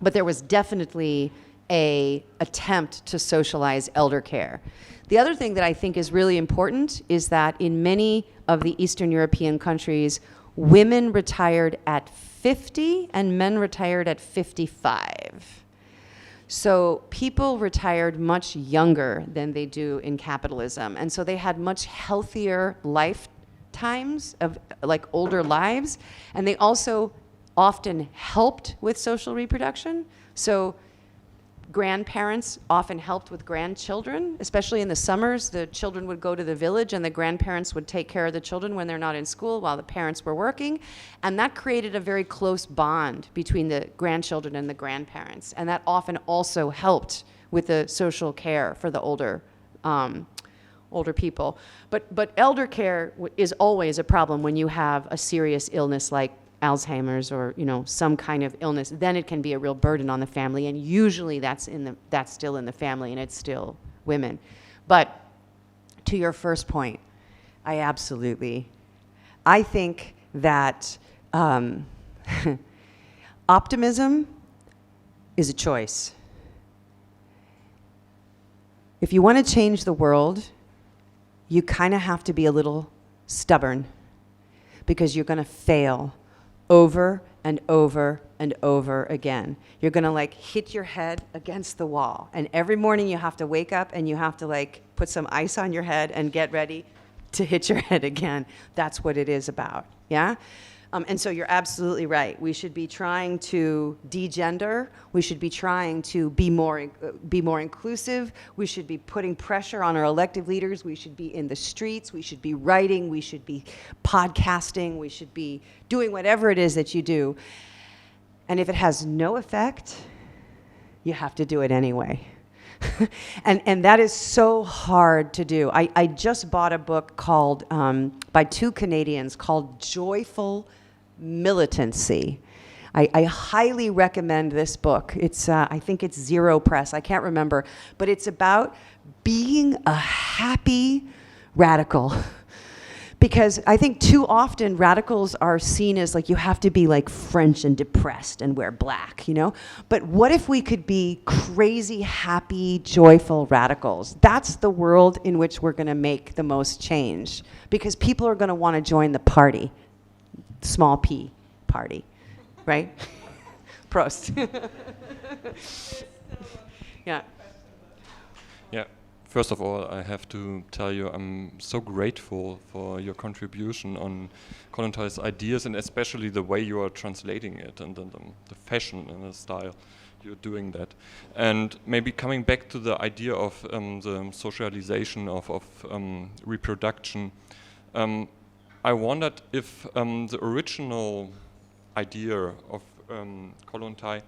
But there was definitely an attempt to socialize elder care. The other thing that I think is really important is that in many of the Eastern European countries, women retired at 50 and men retired at 55. So people retired much younger than they do in capitalism. And so they had much healthier lifetimes of like older lives. And they also often helped with social reproduction. So grandparents often helped with grandchildren, especially in the summers. The children would go to the village and the grandparents would take care of the children when they're not in school while the parents were working. And that created a very close bond between the grandchildren and the grandparents. And that often also helped with the social care for the older people. But elder care is always a problem when you have a serious illness like Alzheimer's or some kind of illness. Then it can be a real burden on the family, and usually that's still in the family, and it's still women. But to your first point, I think that optimism is a choice. If you want to change the world, you kind of have to be a little stubborn, because you're going to fail over and over and over again. You're gonna like hit your head against the wall. And every morning you have to wake up and you have to like put some ice on your head and get ready to hit your head again. That's what it is about, yeah? And so you're absolutely right. We should be trying to degender. We should be trying to be more inclusive. We should be putting pressure on our elected leaders. We should be in the streets. We should be writing. We should be podcasting. We should be doing whatever it is that you do. And if it has no effect, you have to do it anyway. And that is so hard to do. I just bought a book called, by two Canadians, called Joyful Militancy. I highly recommend this book. It's I think it's Zero Press. I can't remember. But it's about being a happy radical. Because I think too often radicals are seen as like you have to be like French and depressed and wear black, But what if we could be crazy, happy, joyful radicals? That's the world in which we're going to make the most change. Because people are going to want to join the party. Small p party, right? Prost. Yeah. Yeah. First of all, I have to tell you I'm so grateful for your contribution on Kollontai's ideas, and especially the way you are translating it and the fashion and the style you're doing that. And maybe coming back to the idea of the socialization of reproduction, I wondered if the original idea of Kollontai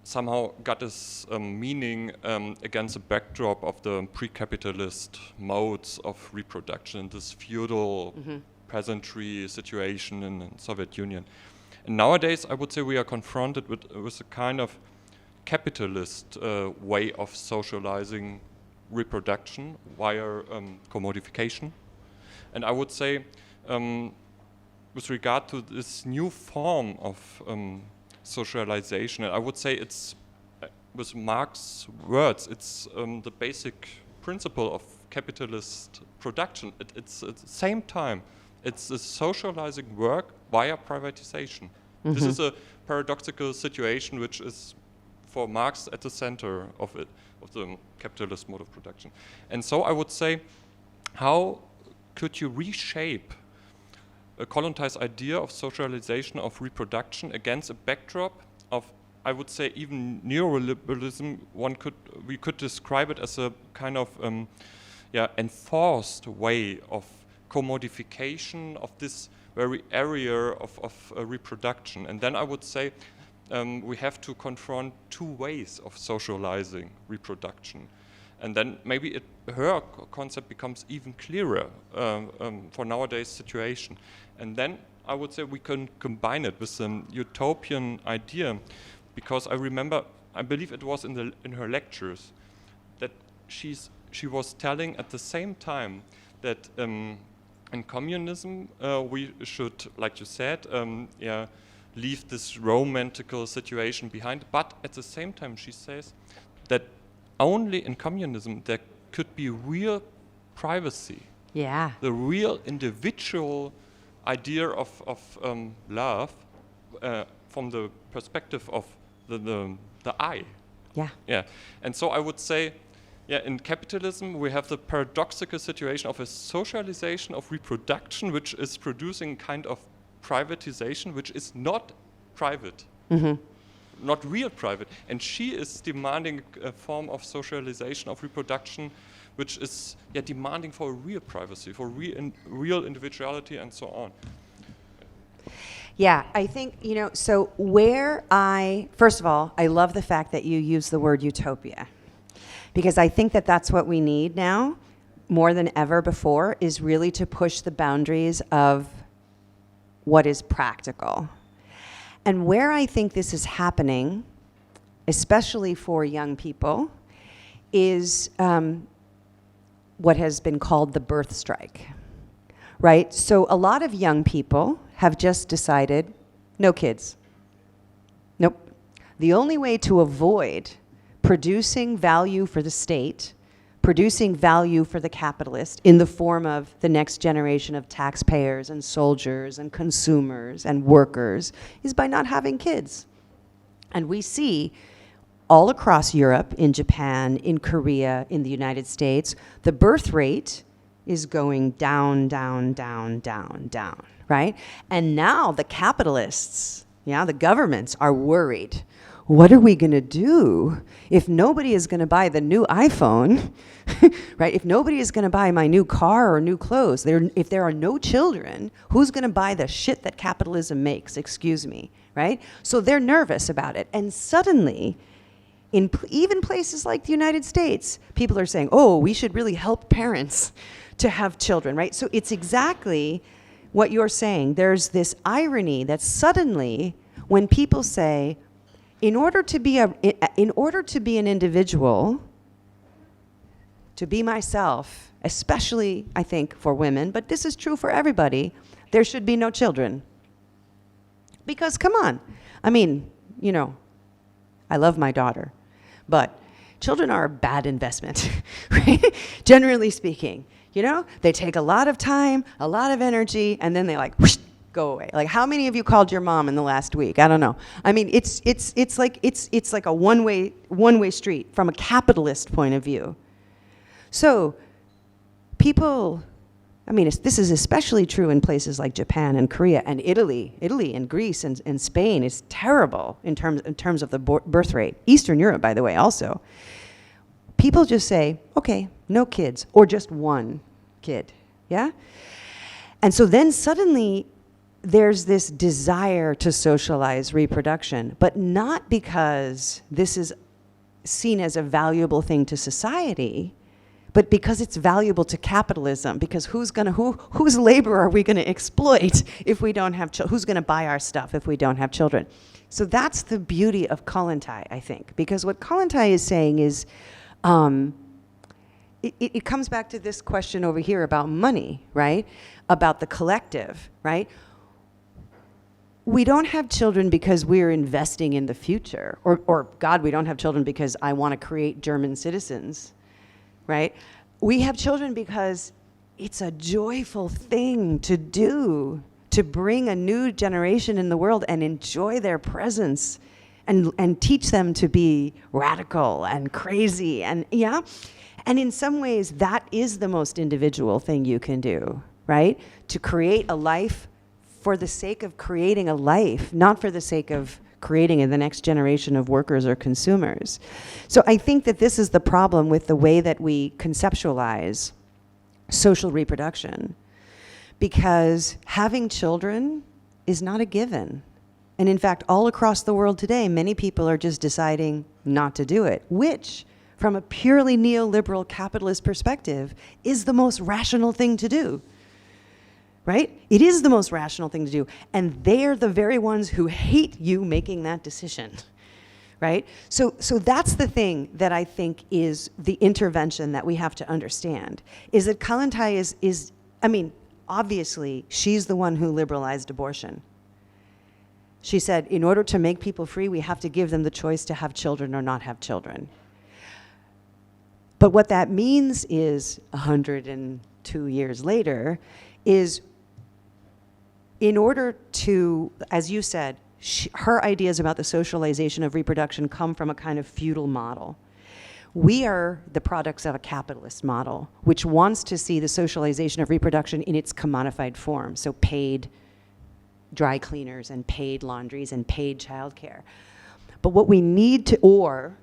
somehow got its meaning against the backdrop of the pre-capitalist modes of reproduction, this feudal peasantry situation in the Soviet Union. And nowadays, I would say we are confronted with a kind of capitalist way of socializing reproduction via commodification. And I would say, with regard to this new form of socialization, and I would say it's, with Marx's words, it's the basic principle of capitalist production. It's at the same time, it's a socializing work via privatization. This is a paradoxical situation which is, for Marx, at the center of it, of the capitalist mode of production. And so I would say, how could you reshape Kollontai's idea of socialization of reproduction against a backdrop of, I would say, even neoliberalism? We could describe it as a kind of enforced way of commodification of this very area of reproduction. And then I would say we have to confront two ways of socializing reproduction. And then maybe her concept becomes even clearer for nowadays situation. And then I would say we can combine it with an utopian idea, because I remember, I believe it was in her lectures, that she was telling at the same time that in communism we should, like you said, leave this romantical situation behind. But at the same time, she says that only in communism there could be real privacy. Yeah. The real individual idea of love from the perspective of the I. Yeah. Yeah. And so I would say, in capitalism we have the paradoxical situation of a socialization of reproduction, which is producing kind of privatization, which is not private. Not real private. And she is demanding a form of socialization of reproduction which is demanding for real privacy, for real individuality and so on. Yeah, I think, so first of all, I love the fact that you use the word utopia, because I think that that's what we need now, more than ever before, is really to push the boundaries of what is practical. And where I think this is happening, especially for young people, is what has been called the birth strike, right? So a lot of young people have just decided, no kids. Nope. The only way to avoid producing value for the state, producing value for the capitalist in the form of the next generation of taxpayers and soldiers and consumers and workers, is by not having kids. And we see all across Europe, in Japan, in Korea, in the United States, the birth rate is going down, down, down, down, down, right? And now the capitalists, the governments are worried. What are we going to do if nobody is going to buy the new iPhone, right? If nobody is going to buy my new car or new clothes, if there are no children, who's going to buy the shit that capitalism makes, excuse me, right? So they're nervous about it. And suddenly, in even places like the United States, people are saying, oh, we should really help parents to have children, right? So it's exactly what you're saying. There's this irony that suddenly, when people say, in order to be an individual, to be myself, especially, I think, for women, but this is true for everybody, there should be no children. Because, come on, I mean, I love my daughter, but children are a bad investment, right? Generally speaking, they take a lot of time, a lot of energy, and then they whoosh, go away. Like, how many of you called your mom in the last week? I don't know. I mean, it's like a one-way street from a capitalist point of view. So people I mean, this is especially true in places like Japan and Korea and Italy. Italy and Greece and Spain is terrible in terms of the birth rate. Eastern Europe, by the way, also. People just say, okay, no kids, or just one kid, yeah? And so then suddenly there's this desire to socialize reproduction, but not because this is seen as a valuable thing to society, but because it's valuable to capitalism, because whose labor are we gonna exploit if we don't have children? Who's gonna buy our stuff if we don't have children? So that's the beauty of Kollontai, I think, because what Kollontai is saying is, it comes back to this question over here about money, right? About the collective, right? We don't have children because we're investing in the future, or God, we don't have children because I want to create German citizens, right? We have children because it's a joyful thing to do, to bring a new generation in the world and enjoy their presence and teach them to be radical and crazy and yeah. And in some ways, that is the most individual thing you can do, right? To create a life for the sake of creating a life, not for the sake of creating the next generation of workers or consumers. So I think that this is the problem with the way that we conceptualize social reproduction, because having children is not a given. And in fact, all across the world today, many people are just deciding not to do it, which, from a purely neoliberal capitalist perspective, is the most rational thing to do. Right? It is the most rational thing to do. And they're the very ones who hate you making that decision. Right? So that's the thing that I think is the intervention that we have to understand, is that Kollontai is, I mean, obviously, she's the one who liberalized abortion. She said, in order to make people free, we have to give them the choice to have children or not have children. But what that means is, 102 years later, is in order to, as you said, her ideas about the socialization of reproduction come from a kind of feudal model. We are the products of a capitalist model, which wants to see the socialization of reproduction in its commodified form, so paid dry cleaners and paid laundries and paid childcare. But what we need to, or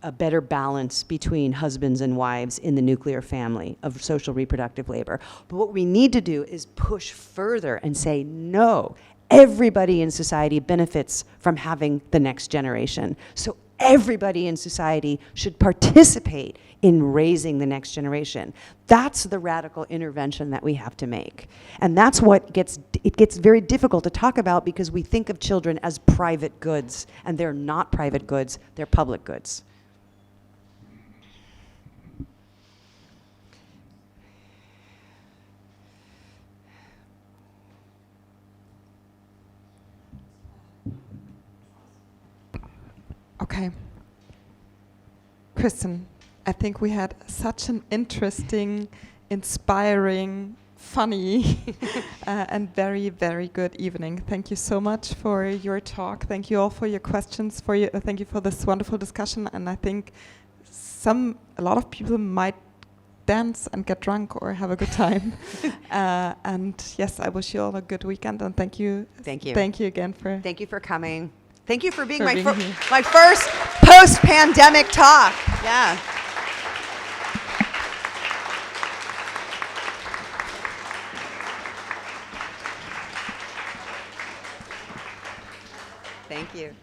a better balance between husbands and wives in the nuclear family of social reproductive labor. But what we need to do is push further and say, no, everybody in society benefits from having the next generation. So everybody in society should participate in raising the next generation. That's the radical intervention that we have to make. And that's what gets very difficult to talk about, because we think of children as private goods, and they're not private goods, they're public goods. Okay. Kristen, I think we had such an interesting, inspiring, funny, and very, very good evening. Thank you so much for your talk. Thank you all for your questions. Thank you for this wonderful discussion. And I think a lot of people might dance and get drunk or have a good time. And yes, I wish you all a good weekend. And thank you. Thank you. Thank you again for. Thank you for coming. Thank you for being For my being my first post-pandemic talk. Yeah. Thank you.